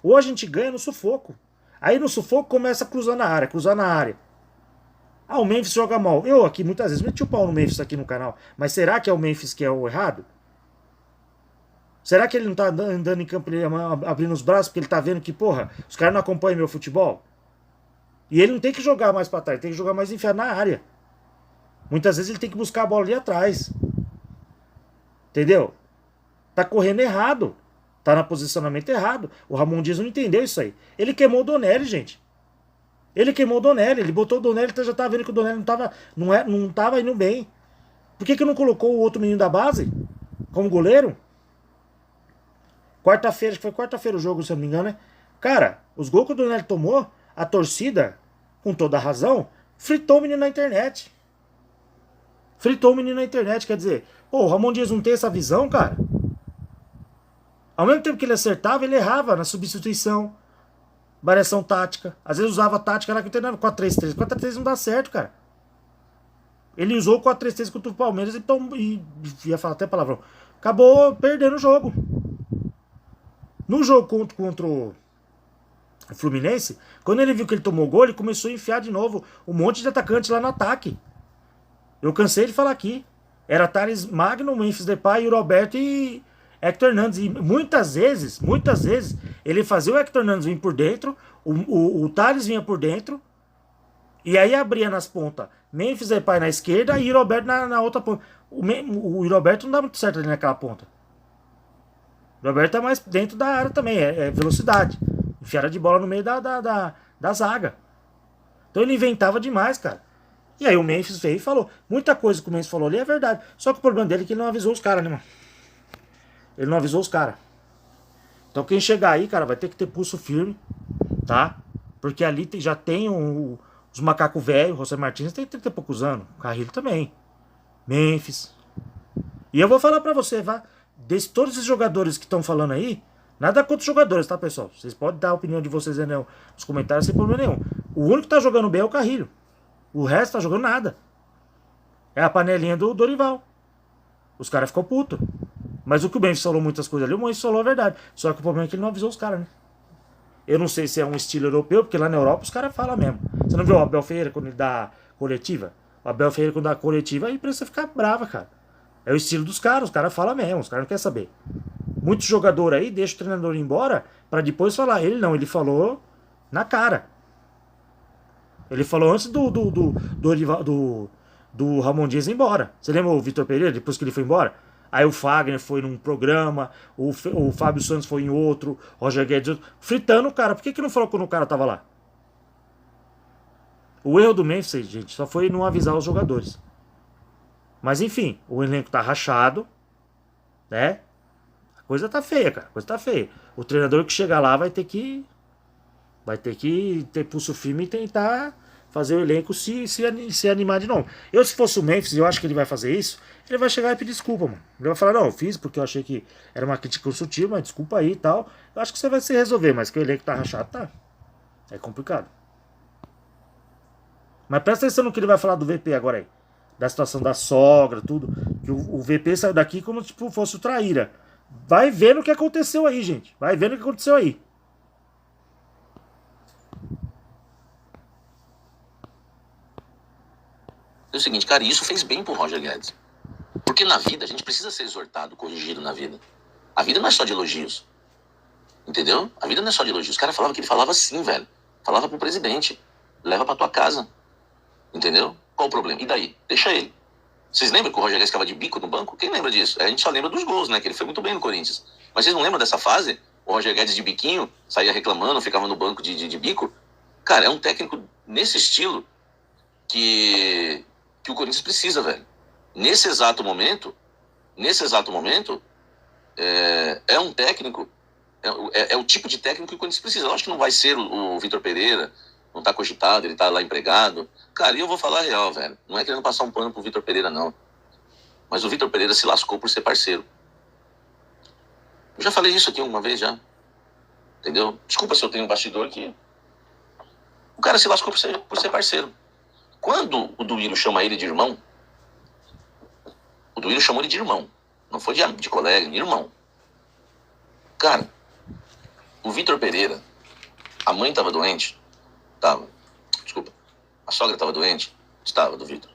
Ou a gente ganha no sufoco. Aí no sufoco começa a cruzar na área. Ah, o Memphis joga mal. Eu aqui muitas vezes meti o pau no Memphis aqui no canal. Mas será que é o Memphis que é o errado? Será que ele não tá andando em campo abrindo os braços porque ele tá vendo que, porra, os caras não acompanham meu futebol? E ele não tem que jogar mais pra trás, ele tem que jogar mais enfiado na área. Muitas vezes ele tem que buscar a bola ali atrás. Entendeu? Tá correndo errado. Tá no posicionamento errado. O Ramon Dias não entendeu isso aí. Ele queimou o Donelli, gente. Ele botou o Donelli, já tava vendo que o Donelli não tava indo bem. Por que não colocou o outro menino da base como goleiro? Quarta-feira, acho que foi quarta-feira o jogo, se eu não me engano, né? Cara, os gols que o Donelli tomou, a torcida, com toda a razão, fritou o menino na internet. Quer dizer, pô, o Ramon Dias não tem essa visão, cara. Ao mesmo tempo que ele acertava, ele errava na substituição, variação tática. Às vezes usava a tática lá que eu treinava 4-3-3. 4-3-3 não dá certo, cara. Ele usou o 4-3-3 contra o Palmeiras e ia falar até palavrão. Acabou perdendo o jogo. No jogo contra o Fluminense, quando ele viu que ele tomou gol, ele começou a enfiar de novo um monte de atacante lá no ataque. Eu cansei de falar aqui. Era Thales Magno, Memphis Depay, Yuri Alberto e Hector Hernandes. E muitas vezes, ele fazia o Hector Hernandes vir por dentro, o Thales vinha por dentro, e aí abria nas pontas Memphis Depay na esquerda e Yuri Alberto na outra ponta. O Yuri Alberto não dá muito certo ali naquela ponta. O Roberto é mais dentro da área também, é velocidade. Enfiada de bola no meio da zaga. Então ele inventava demais, cara. E aí o Memphis veio e falou. Muita coisa que o Memphis falou ali é verdade. Só que o problema dele é que ele não avisou os caras, né, mano? Ele não avisou os caras. Então quem chegar aí, cara, vai ter que ter pulso firme, tá? Porque ali já tem Os macacos velhos, José Martins tem 30 e poucos anos. Carrilho também. Memphis. E eu vou falar pra você, vá. Todos esses jogadores que estão falando aí, nada contra os jogadores, tá, pessoal? Vocês podem dar a opinião de vocês aí nos comentários sem problema nenhum. O único que tá jogando bem é o Carrilho. O resto tá jogando nada. É a panelinha do Dorival. Os caras ficam putos. Mas o que o Memphis falou muitas coisas ali, o Memphis falou a verdade. Só que o problema é que ele não avisou os caras, né? Eu não sei se é um estilo europeu, porque lá na Europa os caras falam mesmo. Você não viu o Abel Ferreira quando ele dá coletiva? O Abel Ferreira quando dá coletiva, aí precisa ficar brava, cara. É o estilo dos caras, os caras falam mesmo, os caras não querem saber. Muitos jogadores aí deixam o treinador ir embora pra depois falar. Ele não, ele falou na cara. Ele falou antes do Ramon Dias ir embora. Você lembra o Vitor Pereira, depois que ele foi embora? Aí o Fagner foi num programa, o Fábio Santos foi em outro, Roger Guedes outro, fritando o cara. Por que não falou quando o cara tava lá? O erro do Memphis, gente, só foi não avisar os jogadores. Mas enfim, o elenco tá rachado, né? A coisa tá feia, cara. A coisa tá feia. O treinador que chegar lá vai ter que ter pulso firme e tentar fazer o elenco se animar de novo. Eu, se fosse o Memphis, eu acho que ele vai fazer isso. Ele vai chegar e pedir desculpa, mano. Ele vai falar, não, eu fiz porque eu achei que era uma crítica construtiva, mas desculpa aí e tal. Eu acho que você vai se resolver, mas que o elenco tá rachado, tá. É complicado. Mas presta atenção no que ele vai falar do VP agora aí. Da situação da sogra, tudo. Que o VP saiu daqui como tipo fosse o traíra. Vai vendo o que aconteceu aí, gente. Vai vendo o que aconteceu aí. É o seguinte, cara, isso fez bem pro Roger Guedes. Porque na vida a gente precisa ser exortado, corrigido na vida. A vida não é só de elogios. Entendeu? A vida não é só de elogios. O cara falava que ele falava assim, velho. Falava pro presidente. Leva pra tua casa. Entendeu? Qual o problema? E daí? Deixa ele. Vocês lembram que o Roger Guedes ficava de bico no banco? Quem lembra disso? A gente só lembra dos gols, né? Que ele foi muito bem no Corinthians. Mas vocês não lembram dessa fase? O Roger Guedes de biquinho, saía reclamando, ficava no banco de bico. Cara, é um técnico nesse estilo que o Corinthians precisa, velho. Nesse exato momento, é um técnico, é o tipo de técnico que o Corinthians precisa. Eu acho que não vai ser o Vitor Pereira, não tá cogitado, ele tá lá empregado. Cara, e eu vou falar a real, velho. Não é querendo passar um pano pro Vitor Pereira, não. Mas o Vitor Pereira se lascou por ser parceiro. Eu já falei isso aqui uma vez já. Entendeu? Desculpa se eu tenho um bastidor aqui. O cara se lascou por ser parceiro. Quando o Duílio chama ele de irmão, o Duílio chamou ele de irmão. Não foi de colega, de irmão. Cara, o Vitor Pereira, a mãe tava doente. Tava. Desculpa. A sogra tava doente. Estava, do Vitor.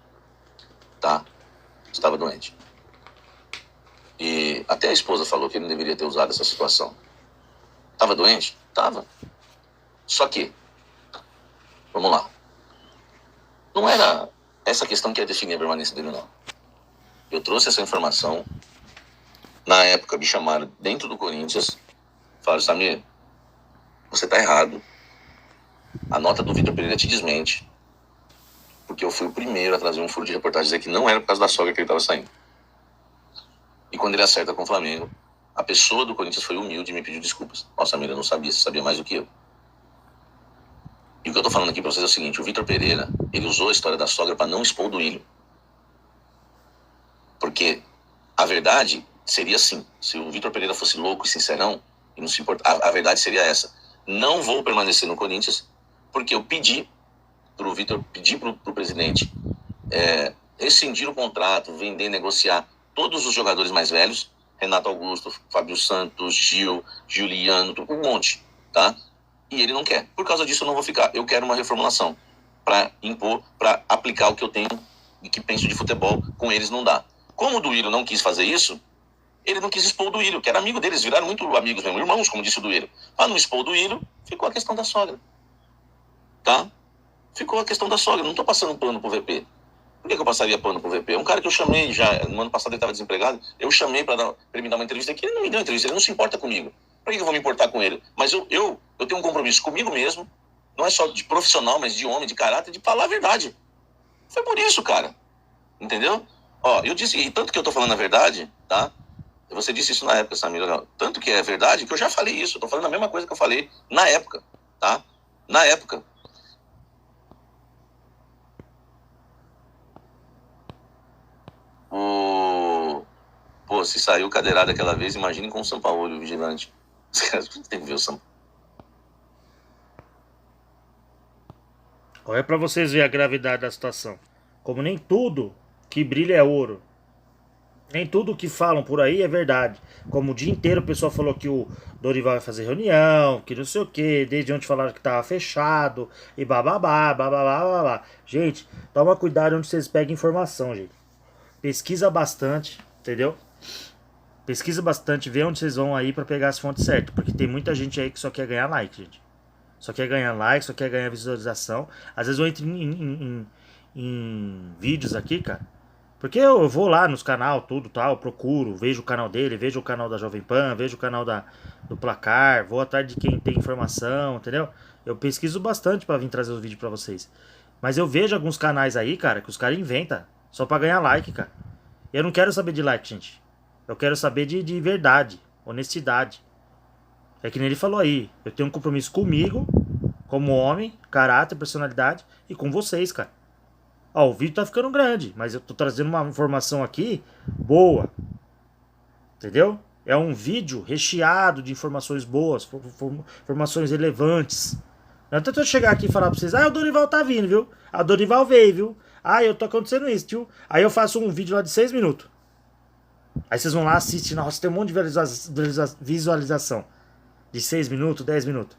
Tá? Estava doente. E até a esposa falou que ele não deveria ter usado essa situação. Tava doente? Tava. Só que, vamos lá. Não era essa questão que ia definir a permanência dele, não. Eu trouxe essa informação. Na época me chamaram dentro do Corinthians. Falaram, Samir, você tá errado. A nota do Vitor Pereira te desmente. Porque eu fui o primeiro a trazer um furo de reportagem dizer que não era por causa da sogra que ele tava saindo. E quando ele acerta com o Flamengo, a pessoa do Corinthians foi humilde e me pediu desculpas. Nossa, Samir, eu não sabia, você sabia mais do que eu. E o que eu tô falando aqui pra vocês é o seguinte, o Vitor Pereira, ele usou a história da sogra pra não expor o Duílio. Porque a verdade seria assim, se o Vitor Pereira fosse louco e sincerão, e não se importar, a verdade seria essa. Não vou permanecer no Corinthians, porque eu pedi pro presidente rescindir o contrato, vender, negociar todos os jogadores mais velhos, Renato Augusto, Fábio Santos, Gil, Juliano, um monte, tá? E ele não quer. Por causa disso eu não vou ficar. Eu quero uma reformulação para impor, para aplicar o que eu tenho e que penso de futebol. Com eles não dá. Como o Duílio não quis fazer isso, ele não quis expor o Duílio, que era amigo deles, viraram muito amigos mesmo, irmãos, como disse o Duílio. Para não expor o Duílio, ficou a questão da sogra. Tá? Ficou a questão da sogra. Não tô passando pano pro VP. Por que eu passaria pano pro VP? É um cara que eu chamei já, no ano passado ele estava desempregado, eu chamei para ele me dar uma entrevista aqui, ele não me deu entrevista, ele não se importa comigo. Por que eu vou me importar com ele? Mas eu tenho um compromisso comigo mesmo, não é só de profissional, mas de homem, de caráter, de falar a verdade. Foi por isso, cara. Entendeu? Ó, eu disse, e tanto que eu tô falando a verdade, tá? Você disse isso na época, Samir, tanto que é verdade que eu já falei isso, eu tô falando a mesma coisa que eu falei na época, tá? Na época. Pô, se saiu cadeirada aquela vez, imagine com o São Paulo e o Vigilante. Os caras têm que ver o São Paulo. Olha pra vocês verem a gravidade da situação. Como nem tudo que brilha é ouro. Nem tudo que falam por aí é verdade. Como o dia inteiro o pessoal falou que o Dorival vai fazer reunião, que não sei o que, desde onde falaram que tava fechado, e bababá, bababá, babá. Gente, toma cuidado onde vocês pegam informação, gente. Pesquisa bastante, entendeu? Pesquisa bastante, vê onde vocês vão aí pra pegar as fontes certas. Porque tem muita gente aí que só quer ganhar like, gente. Só quer ganhar like, só quer ganhar visualização. Às vezes eu entro em vídeos aqui, cara. Porque eu vou lá nos canal, tudo tal, procuro, vejo o canal dele, vejo o canal da Jovem Pan, vejo o canal do Placar, vou atrás de quem tem informação, entendeu? Eu pesquiso bastante pra vir trazer os vídeos pra vocês. Mas eu vejo alguns canais aí, cara, que os caras inventam só pra ganhar like, cara. Eu não quero saber de like, gente. Eu quero saber de verdade, honestidade. É que nem ele falou aí, eu tenho um compromisso comigo, como homem, caráter, personalidade, e com vocês, cara. Ó, o vídeo tá ficando grande, mas eu tô trazendo uma informação aqui boa. Entendeu? É um vídeo recheado de informações boas, informações relevantes. Não adianta eu chegar aqui e falar pra vocês, o Dorival tá vindo, viu? A Dorival veio, viu? Eu tô acontecendo isso, tio. Aí eu faço um vídeo lá de 6 minutos. Aí vocês vão lá, assistem, nossa, tem um monte de visualização. De 6 minutos, 10 minutos.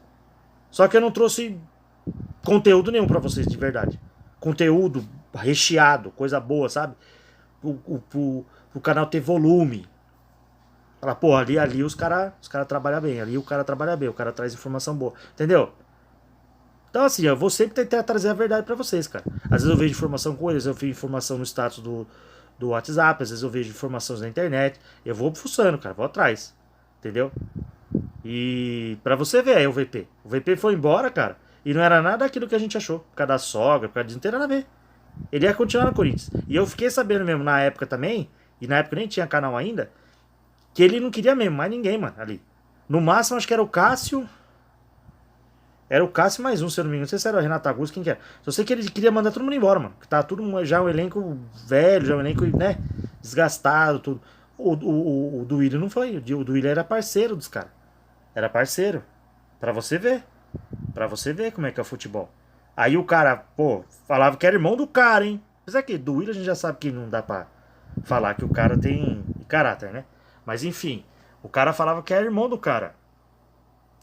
Só que eu não trouxe conteúdo nenhum pra vocês, de verdade. Conteúdo recheado, coisa boa, sabe? O canal ter volume. Fala, pô, ali os cara trabalham bem. Ali o cara trabalha bem, o cara traz informação boa. Entendeu? Então assim, eu vou sempre tentar trazer a verdade pra vocês, cara. Às vezes eu vejo informação com eles, eu vejo informação no status do WhatsApp, às vezes eu vejo informações na internet. Eu vou fuçando, cara, vou atrás. Entendeu? E pra você ver aí o VP. O VP foi embora, cara. E não era nada daquilo que a gente achou. Por causa da sogra, por causa disso, não tem nada a ver. Ele ia continuar no Corinthians. E eu fiquei sabendo mesmo na época também, e na época nem tinha canal ainda, que ele não queria mesmo, mais ninguém, mano, ali. No máximo, acho que era o Cássio. Era o Cássio mais um, se eu não me engano. Não sei se era o Renato Augusto, quem que era. Só sei que ele queria mandar todo mundo embora, mano. Que tá tudo já um elenco velho, já um elenco, né, desgastado, tudo. O Duílio não foi. O Duílio era parceiro dos caras. Era parceiro. Pra você ver. Pra você ver como é que é o futebol. Aí o cara, pô, falava que era irmão do cara, hein? Apesar que do Will a gente já sabe que não dá pra falar que o cara tem caráter, né? Mas enfim, o cara falava que era irmão do cara.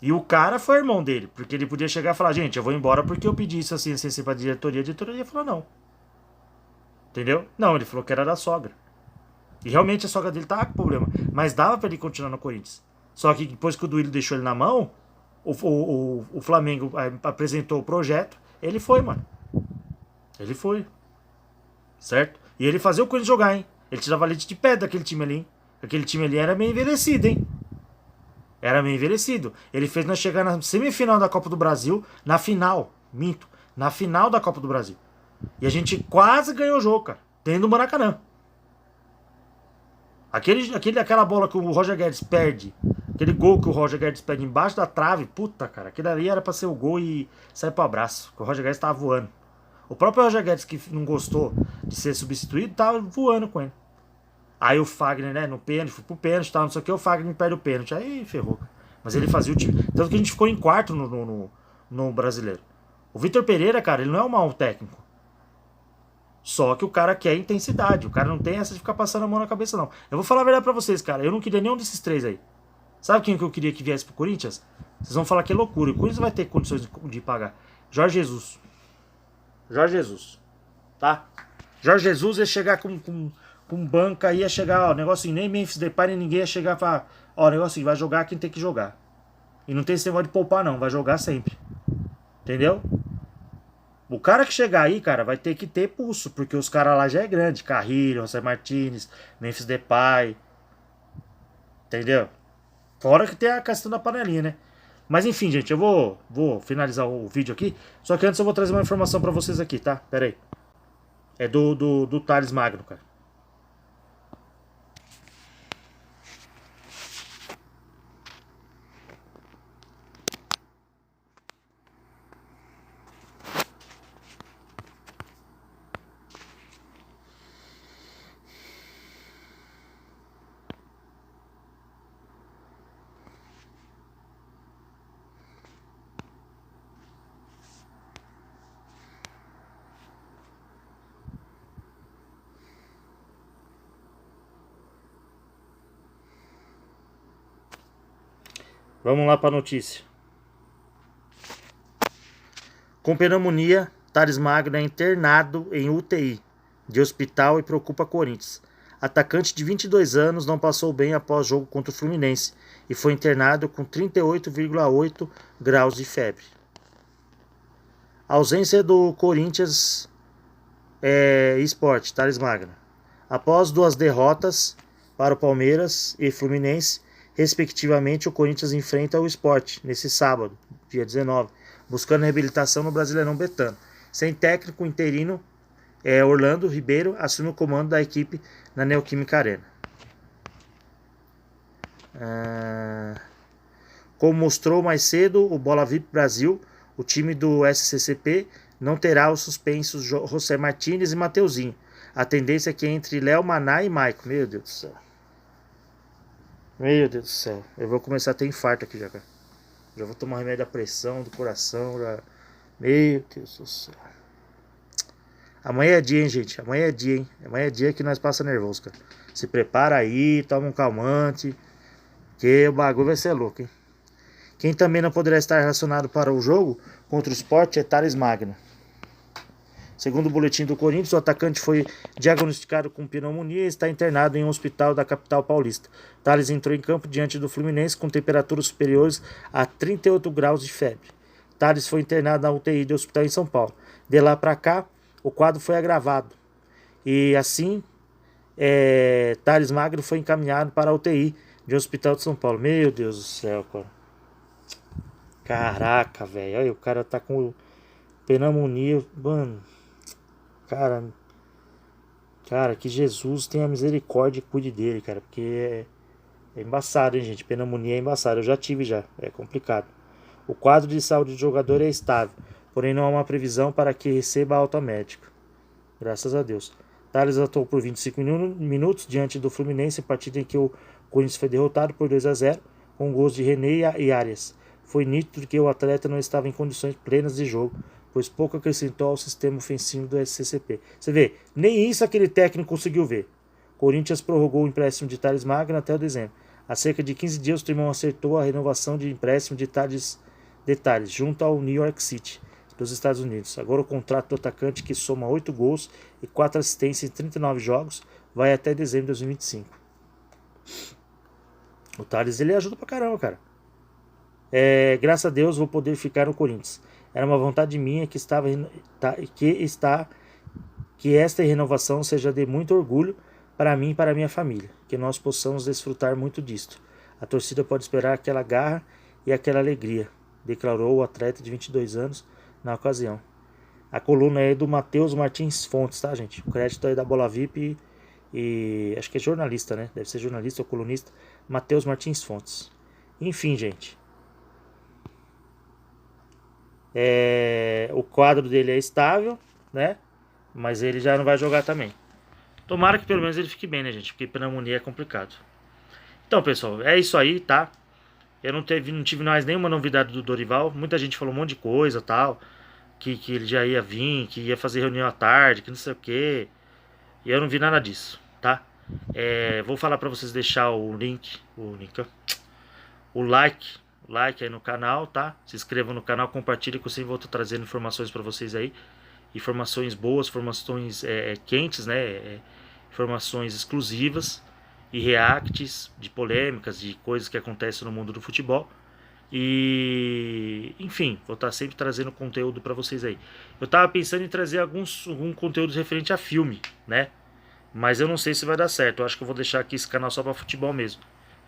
E o cara foi irmão dele, porque ele podia chegar e falar, gente, eu vou embora porque eu pedi isso assim pra diretoria. A diretoria falou não. Entendeu? Não, ele falou que era da sogra. E realmente a sogra dele tava com problema. Mas dava pra ele continuar no Corinthians. Só que depois que o Duílio deixou ele na mão, o Flamengo apresentou o projeto, ele foi, mano. Ele foi. Certo? E ele fazia o Corinthians jogar, hein? Ele tirava leite de pedra daquele time ali, hein? Aquele time ali era meio envelhecido, hein? Era meio envelhecido. Ele fez nós chegar na semifinal da Copa do Brasil, na final, minto, na final da Copa do Brasil. E a gente quase ganhou o jogo, cara. Dentro do Maracanã. Aquela bola que o Roger Guedes perde, aquele gol que o Roger Guedes perde embaixo da trave, puta, cara, aquele ali era pra ser o gol e sair pro abraço, que o Roger Guedes tava voando. O próprio Roger Guedes, que não gostou de ser substituído, tava voando com ele. Aí o Fagner, né, no pênalti, foi pro pênalti, tal, não sei o que, o Fagner perde o pênalti, aí ferrou. Mas ele fazia o time. Tanto que a gente ficou em quarto no brasileiro. O Vitor Pereira, cara, ele não é um mau técnico. Só que o cara quer intensidade. O cara não tem essa de ficar passando a mão na cabeça, não. Eu vou falar a verdade pra vocês, cara. Eu não queria nenhum desses três aí. Sabe quem que eu queria que viesse pro Corinthians? Vocês vão falar que é loucura. O Corinthians vai ter condições de pagar. Jorge Jesus. Jorge Jesus. Tá? Jorge Jesus ia chegar com banca, ia chegar, ó, negócio assim, nem Memphis Depay, nem ninguém ia chegar e falar, ó, negócio assim, vai jogar quem tem que jogar. E não tem esse negócio de poupar, não. Vai jogar sempre. Entendeu? O cara que chegar aí, cara, vai ter que ter pulso, porque os caras lá já é grande. Carrilho, José Martínez, Memphis Depay. Entendeu? Fora que tem a questão da panelinha, né? Mas enfim, gente, eu vou finalizar o vídeo aqui. Só que antes eu vou trazer uma informação pra vocês aqui, tá? Pera aí. É do Thales Magno, cara. Vamos lá para a notícia. Com pneumonia, Thales Magno é internado em UTI de hospital e preocupa Corinthians. Atacante de 22 anos não passou bem após jogo contra o Fluminense e foi internado com 38,8 graus de febre. A ausência do Corinthians Sport, Thales Magno. Após 2 derrotas para o Palmeiras e Fluminense, respectivamente, o Corinthians enfrenta o Sport nesse sábado, dia 19, buscando reabilitação no Brasileirão Betano. Sem técnico interino, Orlando Ribeiro assume o comando da equipe na Neoquímica Arena. Como mostrou mais cedo o Bola VIP Brasil, o time do SCCP não terá os suspensos José Martínez e Mateuzinho. A tendência é que entre Léo, Maná e Maicon. Meu Deus do céu. Meu Deus do céu. Eu vou começar a ter infarto aqui já, cara. Já vou tomar remédio da pressão, do coração. Já... Meu Deus do céu. Amanhã é dia, hein, gente. Amanhã é dia, hein. Amanhã é dia que nós passa nervoso, cara. Se prepara aí, toma um calmante. Que o bagulho vai ser louco, hein. Quem também não poderá estar relacionado para o jogo contra o Sport é Thales Magno. Segundo o boletim do Corinthians, o atacante foi diagnosticado com pneumonia e está internado em um hospital da capital paulista. Thales entrou em campo diante do Fluminense com temperaturas superiores a 38 graus de febre. Thales foi internado na UTI do hospital em São Paulo. De lá para cá, o quadro foi agravado. E assim, Thales Magno foi encaminhado para a UTI de um hospital de São Paulo. Meu Deus do céu, cara. Caraca, velho. Olha, o cara tá com pneumonia. Mano. Cara, que Jesus tenha misericórdia e cuide dele, cara. Porque é embaçado, hein, gente. Pneumonia é embaçado. Eu já tive já. É complicado. O quadro de saúde do jogador é estável. Porém, não há uma previsão para que receba alta médica. Graças a Deus. Thales atuou por 25 minutos diante do Fluminense, em partida em que o Corinthians foi derrotado por 2-0, com gols de René e Arias. Foi nítido que o atleta não estava em condições plenas de jogo, pois pouco acrescentou ao sistema ofensivo do SCCP. Você vê, nem isso aquele técnico conseguiu ver. Corinthians prorrogou o empréstimo de Thales Magno até o dezembro. Há cerca de 15 dias o Timão acertou a renovação de empréstimo de Thales junto ao New York City, dos Estados Unidos. Agora o contrato do atacante, que soma 8 gols e 4 assistências em 39 jogos, vai até dezembro de 2025. O Thales, ele ajuda pra caramba, cara. Graças a Deus vou poder ficar no Corinthians. Era uma vontade minha que esta renovação seja de muito orgulho para mim e para minha família, que nós possamos desfrutar muito disto. A torcida pode esperar aquela garra e aquela alegria, declarou o atleta de 22 anos na ocasião. A coluna é do Matheus Martins Fontes, tá, gente? O crédito é da Bola VIP e acho que é jornalista, né? Deve ser jornalista ou colunista. Matheus Martins Fontes. Enfim, gente. O quadro dele é estável, né? Mas ele já não vai jogar também. Tomara que pelo menos ele fique bem, né, gente? Porque pneumonia é complicado. Então, pessoal, é isso aí, tá? Eu não tive mais nenhuma novidade do Dorival. Muita gente falou um monte de coisa, tal. Que ele já ia vir, que ia fazer reunião à tarde, que não sei o que. E eu não vi nada disso, tá? Vou falar pra vocês deixar o link, o like aí no canal, tá? Se inscrevam no canal, compartilhem, que eu sempre vou estar trazendo informações pra vocês aí. Informações boas, informações quentes, né? Informações exclusivas e reacts de polêmicas, de coisas que acontecem no mundo do futebol. E enfim, vou estar sempre trazendo conteúdo para vocês aí. Eu tava pensando em trazer algum conteúdo referente a filme, né? Mas eu não sei se vai dar certo. Eu acho que eu vou deixar aqui esse canal só para futebol mesmo.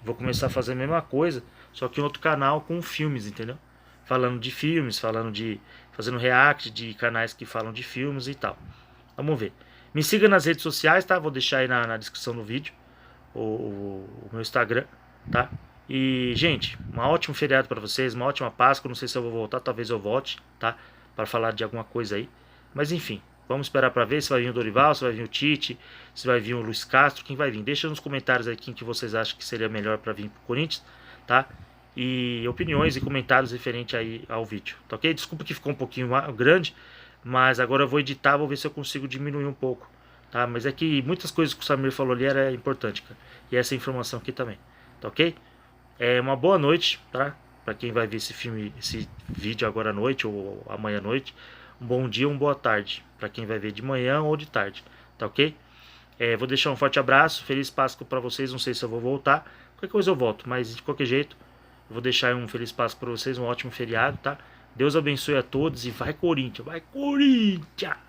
Vou começar a fazer a mesma coisa, só que em outro canal com filmes, entendeu? Falando de filmes, fazendo react de canais que falam de filmes e tal. Vamos ver. Me siga nas redes sociais, tá? Vou deixar aí na descrição do vídeo o meu Instagram, tá? E, gente, um ótimo feriado para vocês, uma ótima Páscoa. Não sei se eu vou voltar, talvez eu volte, tá? Para falar de alguma coisa aí. Mas enfim, vamos esperar para ver se vai vir o Dorival, se vai vir o Tite, se vai vir o Luiz Castro, quem vai vir. Deixa nos comentários aí quem que vocês acham que seria melhor para vir pro Corinthians, tá? E opiniões e comentários referente aí ao vídeo, tá ok? Desculpa que ficou um pouquinho grande, mas agora eu vou editar, vou ver se eu consigo diminuir um pouco, tá? Mas é que muitas coisas que o Samir falou ali era importante, cara. E essa informação aqui também, tá ok? Uma boa noite, tá? Para quem vai ver esse filme, esse vídeo agora à noite ou amanhã à noite, um bom dia, uma boa tarde. Para quem vai ver de manhã ou de tarde, tá ok? Vou deixar um forte abraço, feliz Páscoa para vocês. Não sei se eu vou voltar, qualquer coisa eu volto, mas de qualquer jeito, eu vou deixar um feliz Páscoa para vocês, um ótimo feriado, tá? Deus abençoe a todos e vai Corinthians, vai Corinthians!